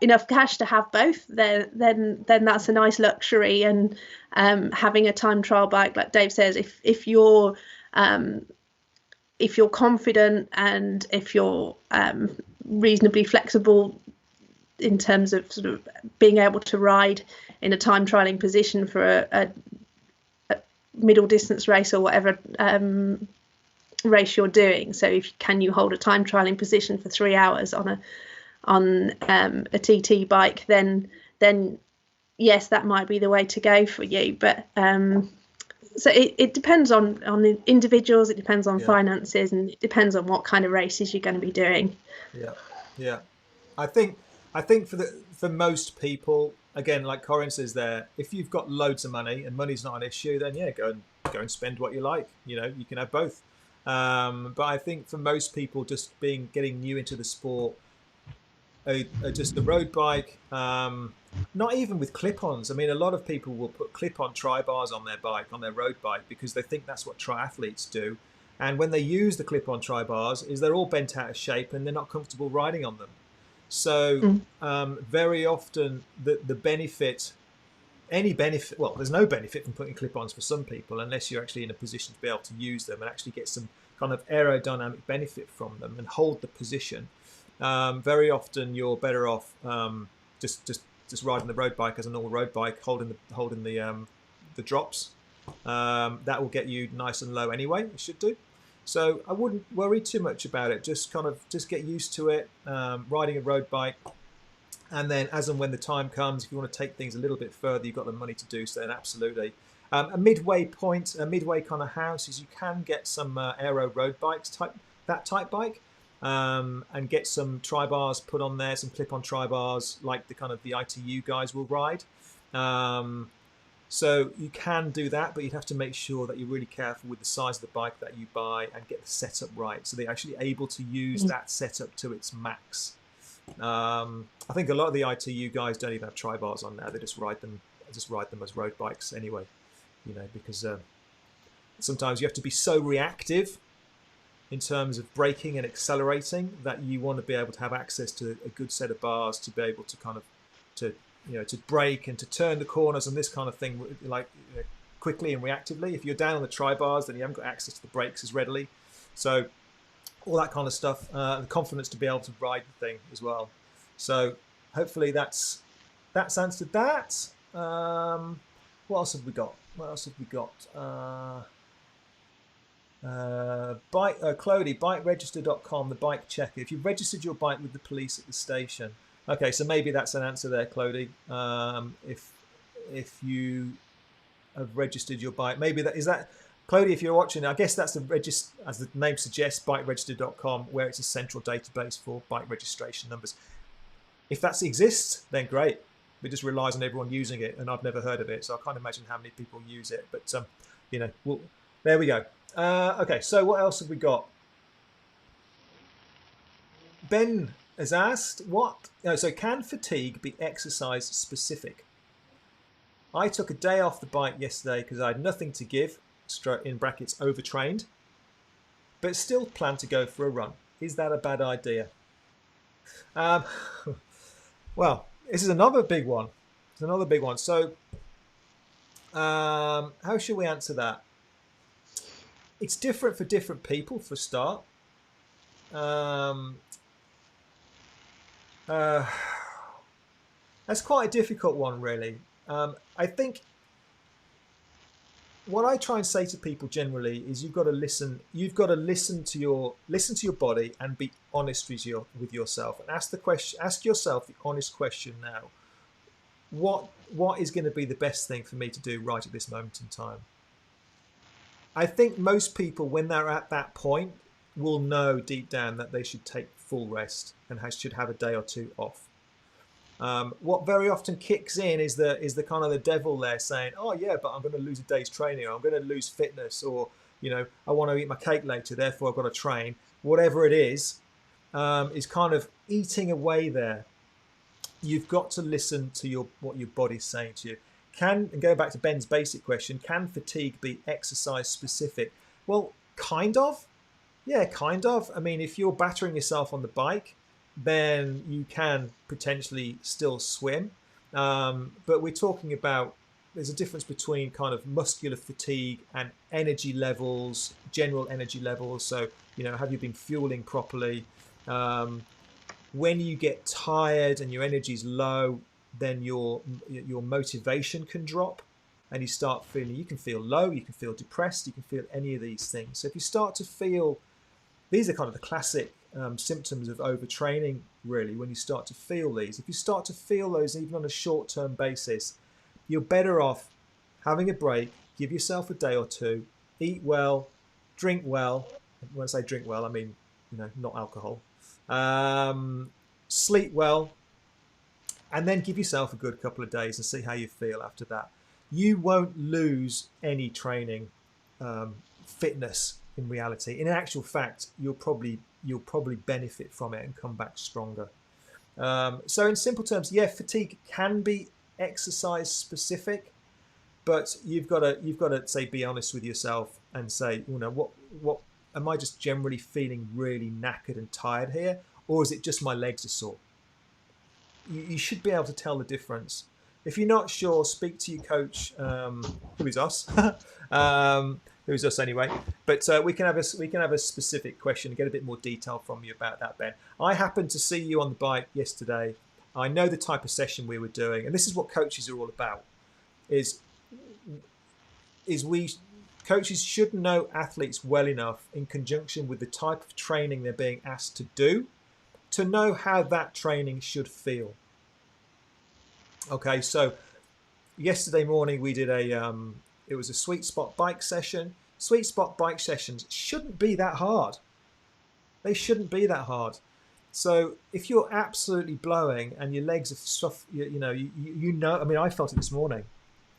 enough cash to have both, then that's a nice luxury. And having a time trial bike, like Dave says, if you're confident and if you're reasonably flexible in terms of sort of being able to ride in a time trialing position for a middle distance race or whatever race you're doing. So can you hold a time trialing position for 3 hours on a TT bike, then yes, that might be the way to go for you. But so it depends on the individuals, it depends on finances, and it depends on what kind of races you're going to be doing. Yeah. I think for most people, again, like Corin says there, if you've got loads of money and money's not an issue, then go and spend what you like. You can have both. But I think for most people, just getting new into the sport, just the road bike, not even with clip-ons. I mean, a lot of people will put clip-on tri-bars on their bike, on their road bike, because they think that's what triathletes do. And when they use the clip-on tri-bars, they're all bent out of shape and they're not comfortable riding on them. So very often the benefit, well, there's no benefit from putting clip-ons for some people unless you're actually in a position to be able to use them and actually get some kind of aerodynamic benefit from them and hold the position. Very often you're better off just riding the road bike as a normal road bike, holding the drops. That will get you nice and low anyway. It should do. So I wouldn't worry too much about it. Just get used to it, riding a road bike. And then as and when the time comes, if you want to take things a little bit further, you've got the money to do so, then absolutely. A midway kind of house is you can get some aero road bikes, type bike, and get some tri-bars put on there, some clip-on tri-bars like the ITU guys will ride. So you can do that, but you'd have to make sure that you're really careful with the size of the bike that you buy and get the setup right, so they're actually able to use that setup to its max. I think a lot of the ITU guys don't even have tri-bars on now; they just ride them as road bikes anyway. Because sometimes you have to be so reactive in terms of braking and accelerating that you want to be able to have access to a good set of bars to be able to to brake and to turn the corners and this kind of thing, quickly and reactively. If you're down on the tri-bars, then you haven't got access to the brakes as readily. So all that kind of stuff, the confidence to be able to ride the thing as well. So hopefully that's answered that. What else have we got? Clody, bikeregister.com, the bike checker. If you've registered your bike with the police at the station. Okay, so maybe that's an answer there, Clody. If you have registered your bike, maybe that is that. Clody, if you're watching, I guess that's as the name suggests, bikeregister.com, where it's a central database for bike registration numbers. If that exists, then great. It just relies on everyone using it, and I've never heard of it, so I can't imagine how many people use it. But there we go. Okay, so what else have we got? Ben has asked, so can fatigue be exercise specific? I took a day off the bike yesterday because I had nothing to give, in brackets overtrained, but still plan to go for a run. Is that a bad idea? Um, well, this is another big one. It's another big one. So how should we answer that? It's different for different people, for a start. That's quite a difficult one, really. I think what I try and say to people generally is you've got to listen. You've got to listen to your body and be honest with yourself, and ask the question. Ask yourself the honest question now. What is going to be the best thing for me to do right at this moment in time? I think most people, when they're at that point, will know deep down that they should take full rest and should have a day or two off. What very often kicks in is the kind of the devil there saying, "Oh yeah, but I'm going to lose a day's training, or I'm going to lose fitness, or I want to eat my cake later, therefore I've got to train." Whatever it is kind of eating away there. You've got to listen to what your body's saying to you. And going back to Ben's basic question, can fatigue be exercise specific? Well, kind of. Yeah, kind of. I mean, if you're battering yourself on the bike, then you can potentially still swim. But we're talking about, there's a difference between kind of muscular fatigue and energy levels, general energy levels. So, have you been fueling properly? When you get tired and your energy's low, then your motivation can drop, and you can feel low, you can feel depressed, you can feel any of these things. So if you start to feel, these are kind of the classic symptoms of overtraining, really, when you start to feel these. If you start to feel those even on a short-term basis, you're better off having a break, give yourself a day or two, eat well, drink well. When I say drink well, I mean, not alcohol. Sleep well, and then give yourself a good couple of days and see how you feel after that. You won't lose any training fitness in reality. In actual fact, you'll probably benefit from it and come back stronger. So in simple terms, yeah, fatigue can be exercise specific, but you've got to say, be honest with yourself and say, what am I just generally feeling really knackered and tired here, or is it just my legs are sore? You should be able to tell the difference. If you're not sure, speak to your coach, who is us, who's us anyway. But we can have a specific question and get a bit more detail from you about that, Ben. I happened to see you on the bike yesterday. I know the type of session we were doing, and this is what coaches are all about. Coaches should know athletes well enough in conjunction with the type of training they're being asked to do to know how that training should feel. Okay, so yesterday morning we did it was a sweet spot bike session. Sweet spot bike sessions shouldn't be that hard. They shouldn't be that hard. So if you're absolutely blowing and your legs are stuff, I mean, I felt it this morning.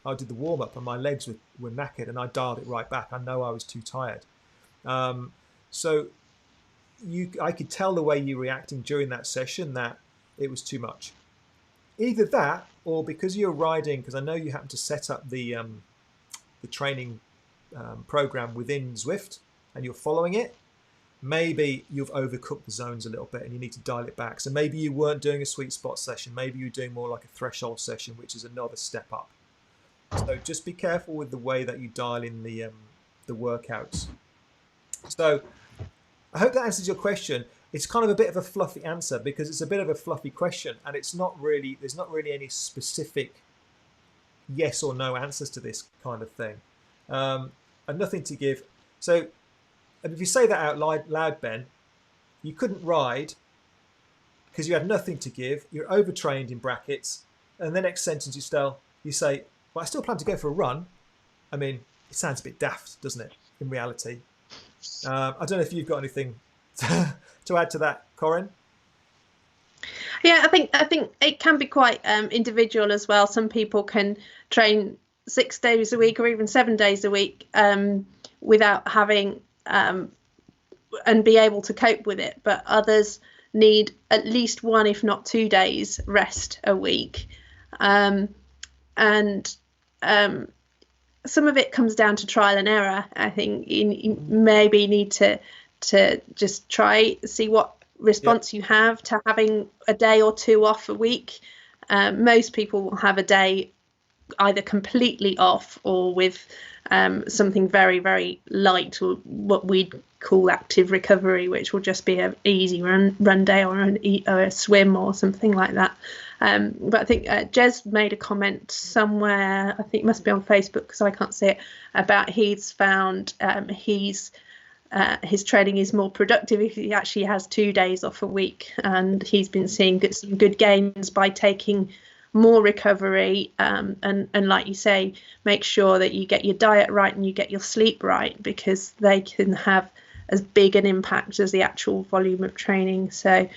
I did the warm up and my legs were knackered, and I dialed it right back. I know I was too tired. So I could tell the way you were reacting during that session that it was too much. Either that, or because you're riding, because I know you happen to set up the training program within Zwift and you're following it, maybe you've overcooked the zones a little bit and you need to dial it back. So maybe you weren't doing a sweet spot session. Maybe you're doing more like a threshold session, which is another step up. So just be careful with the way that you dial in the workouts. So I hope that answers your question. It's kind of a bit of a fluffy answer because it's a bit of a fluffy question, and there's not really any specific yes or no answers to this kind of thing, and nothing to give. So if you say that out loud, Ben, you couldn't ride because you had nothing to give. You're overtrained in brackets, and the next sentence you say, "Well, I still plan to go for a run." I mean, it sounds a bit daft, doesn't it? In reality, I don't know if you've got anything to add to that, Corinne. Yeah, I think it can be quite individual as well. Some people can train 6 days a week or even 7 days a week without having and be able to cope with it. But others need at least one, if not 2 days, rest a week. And some of it comes down to trial and error. I think you maybe need to just try see what Yep. response you have to having a day or two off a week. Most people will have a day either completely off or with something very, very light, or what we'd call active recovery, which will just be an easy run day or a swim or something like that. But I think Jez made a comment somewhere, I think it must be on Facebook because I can't see it, about he's found his training is more productive if he actually has 2 days off a week, and he's been seeing some good gains by taking more recovery, and like you say, make sure that you get your diet right and you get your sleep right, because they can have as big an impact as the actual volume of training. So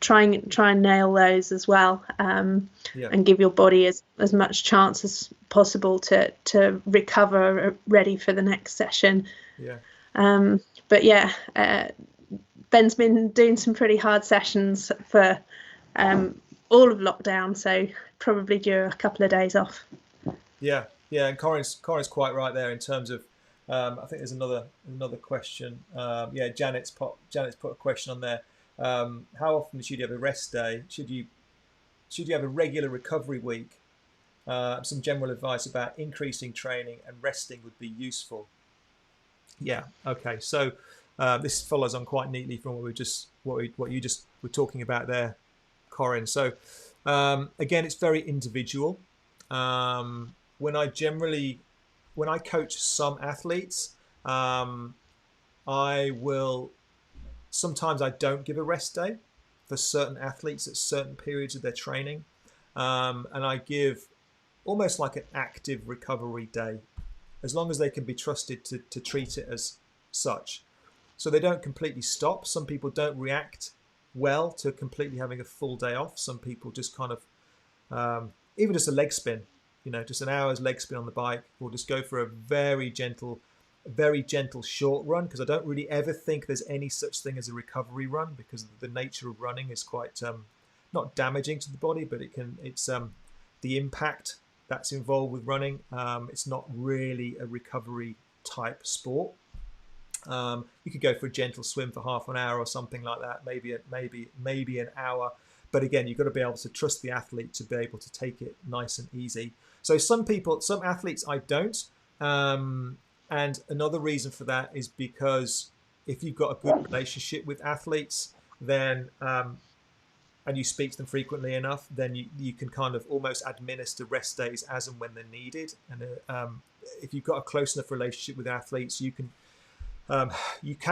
try and nail those as well, Yeah. and give your body as much chance as possible to recover ready for the next session. Yeah. But yeah, Ben's been doing some pretty hard sessions for all of lockdown, so probably due a couple of days off. Yeah. Yeah. And Corin's quite right there in terms of. I think there's another question. Yeah, Janet's put a question on there. How often should you have a rest day? Should you have a regular recovery week? Some general advice about increasing training and resting would be useful. Yeah. Okay. So this follows on quite neatly from what you just were talking about there, Corin. So again, it's very individual. When I coach some athletes, I will sometimes I don't give a rest day for certain athletes at certain periods of their training, and I give almost like an active recovery day, as long as they can be trusted to treat it as such. So they don't completely stop. Some people don't react well to completely having a full day off. Some people just kind of, even just a leg spin, just an hour's leg spin on the bike, or just go for a very gentle short run, because I don't really ever think there's any such thing as a recovery run, because the nature of running is quite not damaging to the body, but it's the impact that's involved with running. It's not really a recovery type sport. You could go for a gentle swim for half an hour or something like that, maybe an hour. But again, you've got to be able to trust the athlete to be able to take it nice and easy. So some athletes I don't. And another reason for that is because if you've got a good relationship with athletes, then and you speak to them frequently enough, then you can kind of almost administer rest days as and when they're needed. And if you've got a close enough relationship with athletes, you can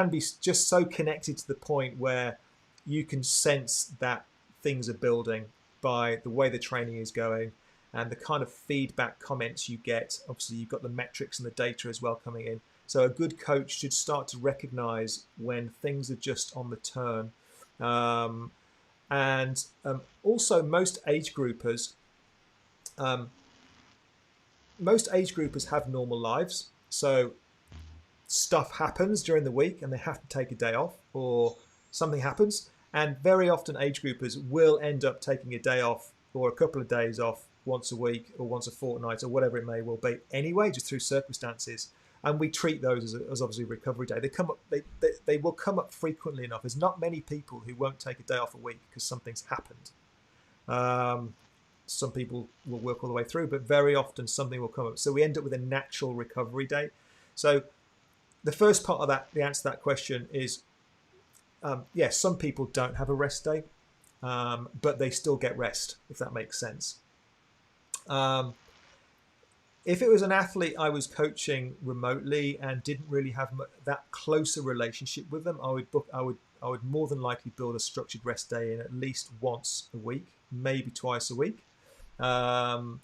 be just so connected to the point where you can sense that things are building by the way the training is going and the kind of feedback comments you get. Obviously, you've got the metrics and the data as well coming in. So a good coach should start to recognize when things are just on the turn. And also most age groupers have normal lives. So stuff happens during the week and they have to take a day off, or something happens. And very often age groupers will end up taking a day off or a couple of days off once a week or once a fortnight or whatever it may well be anyway, just through circumstances. And we treat those as obviously a recovery day. They will come up frequently enough. There's not many people who won't take a day off a week because something's happened. Some people will work all the way through, but very often something will come up. So we end up with a natural recovery day. So the first part of that, the answer to that question is, yes, some people don't have a rest day, but they still get rest, if that makes sense. If it was an athlete I was coaching remotely and didn't really have that closer relationship with them, I would more than likely build a structured rest day in at least once a week, maybe twice a week, and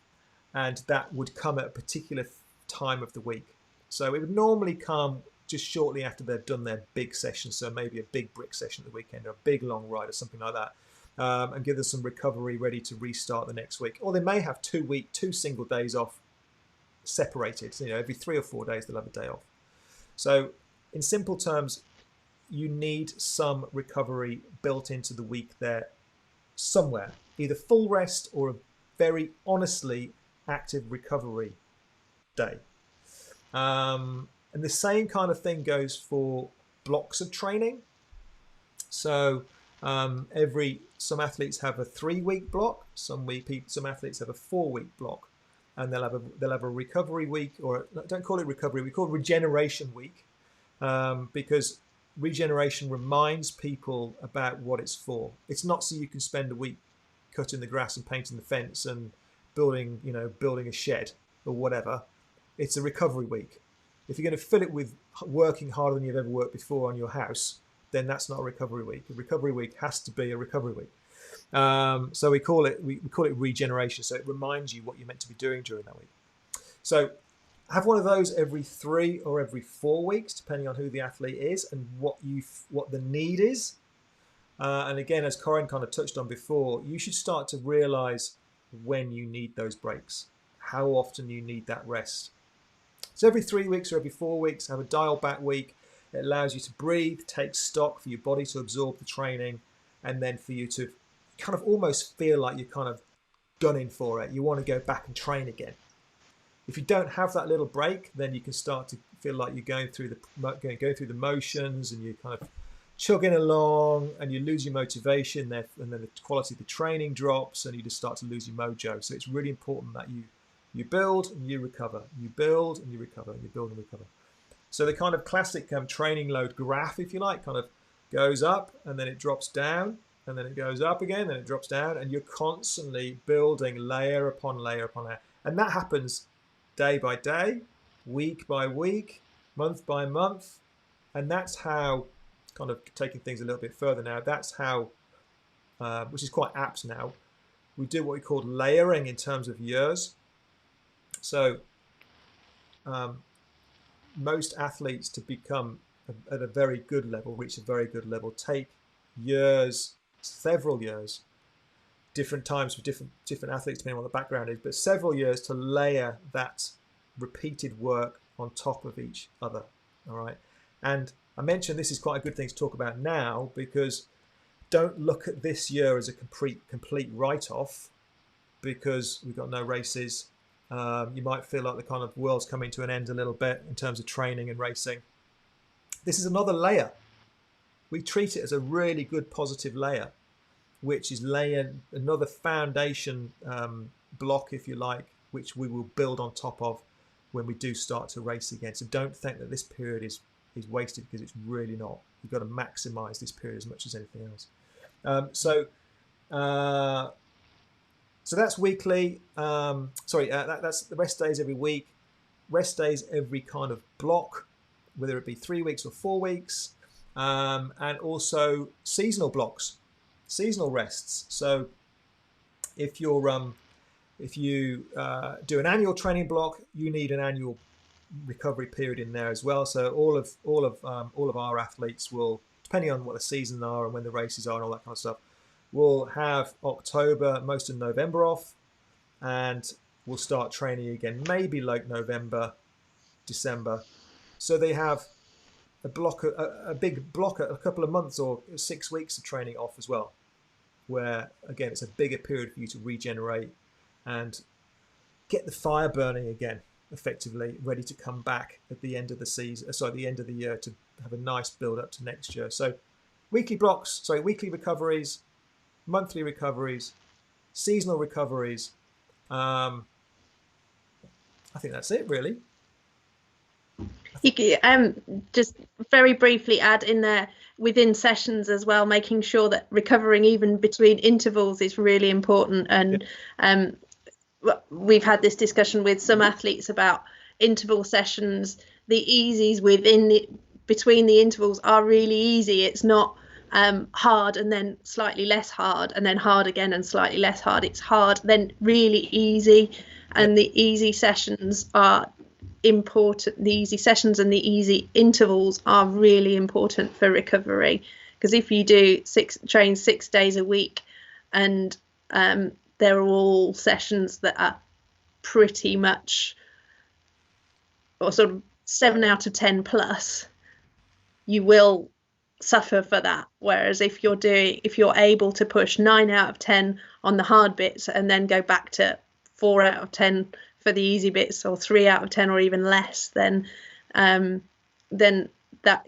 that would come at a particular time of the week. So it would normally come just shortly after they've done their big session, so maybe a big brick session at the weekend or a big long ride or something like that. and give them some recovery ready to restart the next week. Or they may have 2 single days off separated. So, every 3 or 4 days they'll have a day off. So in simple terms, you need some recovery built into the week there somewhere, either full rest or a very honestly active recovery day. And the same kind of thing goes for blocks of training. So some athletes have a 3-week block. Some athletes have a 4-week block, and they'll have a recovery week, or don't call it recovery, we call it regeneration week, because regeneration reminds people about what it's for. It's not so you can spend a week cutting the grass and painting the fence and building a shed or whatever. It's a recovery week. If you're going to fill it with working harder than you've ever worked before on your house, then that's not a recovery week. A recovery week has to be a recovery week. So we call it regeneration. So it reminds you what you're meant to be doing during that week. So have one of those every 3 or every 4 weeks, depending on who the athlete is and what the need is. And again, as Corinne kind of touched on before, you should start to realize when you need those breaks, how often you need that rest. So every 3 weeks or every 4 weeks, have a dial back week. It allows you to breathe, take stock, for your body to absorb the training, and then for you to kind of almost feel like you're kind of gunning for it. You want to go back and train again. If you don't have that little break, then you can start to feel like you're going through the motions, and you're kind of chugging along, and you lose your motivation there, and then the quality of the training drops, and you just start to lose your mojo. So it's really important that you build and you recover, you build and you recover, and you build and recover. So the kind of classic training load graph, if you like, kind of goes up and then it drops down, and then it goes up again, then it drops down, and you're constantly building layer upon layer upon layer. And that happens day by day, week by week, month by month. And that's how, kind of taking things a little bit further now, that's how, which is quite apt now, we do what we call layering in terms of years. So most athletes, to become at a very good level, reach a very good level, take years, several years, different times for different athletes depending on what the background is, but several years to layer that repeated work on top of each other. All right. And I mentioned this is quite a good thing to talk about now, because don't look at this year as a complete write-off because we've got no races. You might feel like the kind of world's coming to an end a little bit in terms of training and racing. This is another layer. We treat it as a really good positive layer, which is laying another foundation block, if you like, which we will build on top of when we do start to race again. So don't think that this period is wasted, because it's really not. You've got to maximize this period as much as anything else. So that's weekly. That's the rest days every week, rest days every kind of block, whether it be 3 weeks or 4 weeks, and also seasonal blocks, seasonal rests. So if you do an annual training block, you need an annual recovery period in there as well. So all of our athletes will, depending on what the seasons are and when the races are and all that kind of stuff, we'll have October, most of November off, and we'll start training again, maybe like November, December. So they have a big block, a couple of months or 6 weeks of training off as well, where, again, it's a bigger period for you to regenerate and get the fire burning again, effectively, ready to come back at the end of the season, the end of the year, to have a nice build up to next year. So weekly recoveries, monthly recoveries, seasonal recoveries. I think that's it, really. You can just very briefly add in there, within sessions as well, making sure that recovering even between intervals is really important. And we've had this discussion with some athletes about interval sessions. The easies between the intervals are really easy. It's not hard and then slightly less hard and then hard again and slightly less hard. It's hard, then really easy, and the easy sessions are important. The easy sessions and the easy intervals are really important for recovery, because if you train 6 days a week and they're all sessions that are pretty much, or sort of 7 out of 10 plus, you will suffer for that. Whereas if you're able to push 9 out of 10 on the hard bits and then go back to 4 out of 10 for the easy bits, or 3 out of 10 or even less, then that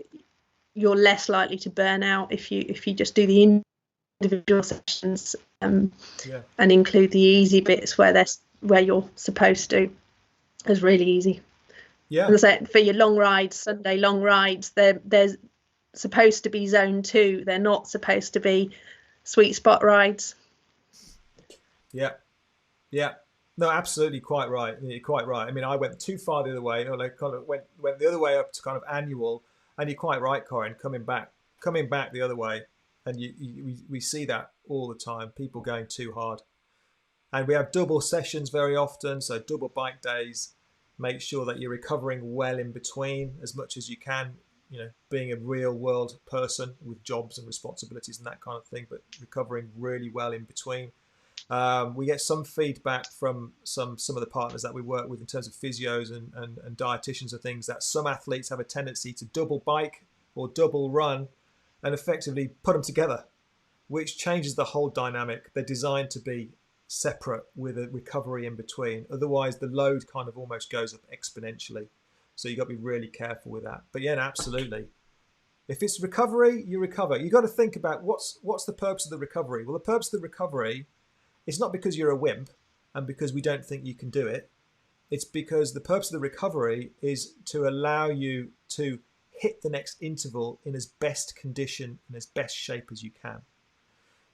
you're less likely to burn out if you just do the individual sessions and include the easy bits where you're supposed to. It's really easy. Yeah. As I said, for your long rides, Sunday long rides, there's supposed to be zone 2. They're not supposed to be sweet spot rides. Yeah. No, absolutely, quite right. You're quite right. I mean, I went too far the other way, or like kind of went the other way up to kind of annual. And you're quite right, Corinne. Coming back the other way, and we see that all the time. People going too hard, and we have double sessions very often. So double bike days. Make sure that you're recovering well in between as much as you can. You know, being a real world person with jobs and responsibilities and that kind of thing, but recovering really well in between. We get some feedback from some of the partners that we work with in terms of physios and dietitians and things, that some athletes have a tendency to double bike or double run and effectively put them together, which changes the whole dynamic. They're designed to be separate with a recovery in between. Otherwise, the load kind of almost goes up exponentially. So you've got to be really careful with that. But yeah, absolutely. If it's recovery, you recover. You've got to think about what's the purpose of the recovery. Well, the purpose of the recovery, it's not because you're a wimp and because we don't think you can do it. It's because the purpose of the recovery is to allow you to hit the next interval in as best condition and as best shape as you can.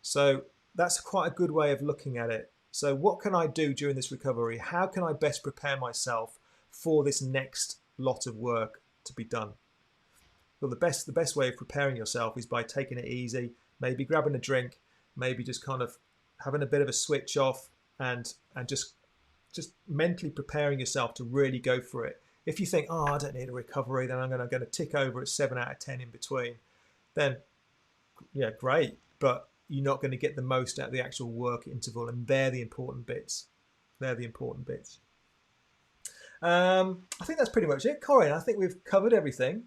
So that's quite a good way of looking at it. So what can I do during this recovery? How can I best prepare myself for this next lot of work to be done? Well, the best way of preparing yourself is by taking it easy, maybe grabbing a drink, maybe just kind of having a bit of a switch off and just mentally preparing yourself to really go for it. If you think, I don't need a recovery, then I'm going to tick over at 7 out of 10 in between, then yeah, great. But you're not going to get the most out of the actual work interval, and they're the important bits. I think that's pretty much it. Corinne, I think we've covered everything.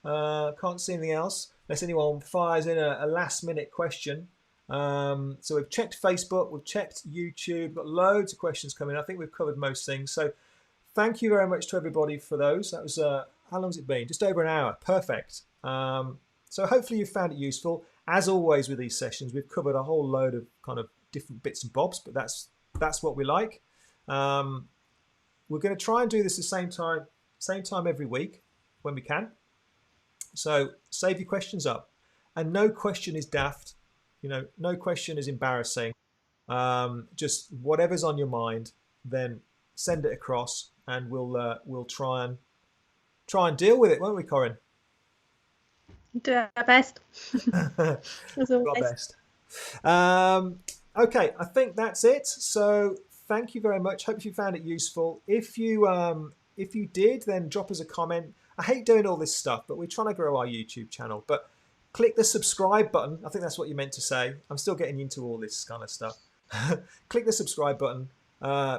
Can't see anything else unless anyone fires in a last minute question. So we've checked Facebook, we've checked YouTube, got loads of questions coming. I think we've covered most things. So thank you very much to everybody for those. That was, how long's it been? Just over an hour. Perfect. So hopefully you found it useful. As always with these sessions, we've covered a whole load of kind of different bits and bobs, but that's what we like. We're going to try and do this the same time every week when we can. So save your questions up, and no question is daft. You know, no question is embarrassing. Just whatever's on your mind, then send it across, and we'll try and deal with it, won't we, Corinne? Do our best. As always. Our best. Okay, I think that's it. So thank you very much. Hope you found it useful. If you did, then drop us a comment. I hate doing all this stuff, but we're trying to grow our YouTube channel. But click the subscribe button. I think that's what you meant to say. I'm still getting into all this kind of stuff. Click the subscribe button.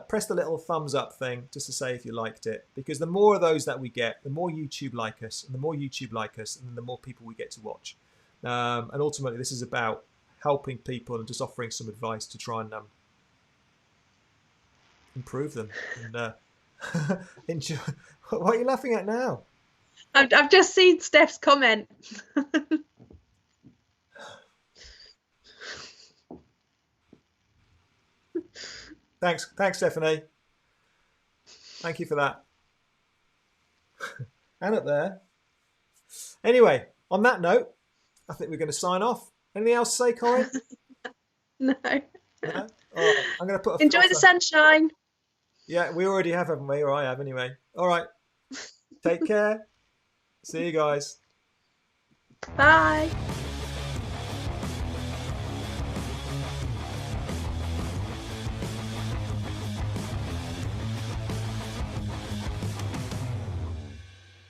Press the little thumbs up thing just to say if you liked it. Because the more of those that we get, the more YouTube like us. And the more YouTube like us, and the more people we get to watch. And ultimately, this is about helping people and just offering some advice to try and improve them. And enjoy. What are you laughing at now? I've just seen Steph's comment. Thanks, Stephanie. Thank you for that. And up there. Anyway, on that note, I think we're going to sign off. Anything else to say, Corinne? No. No? All right, I'm going to put a Enjoy the sunshine. Yeah, we already have, haven't we? Or I have anyway. All right. Take care. See you guys. Bye.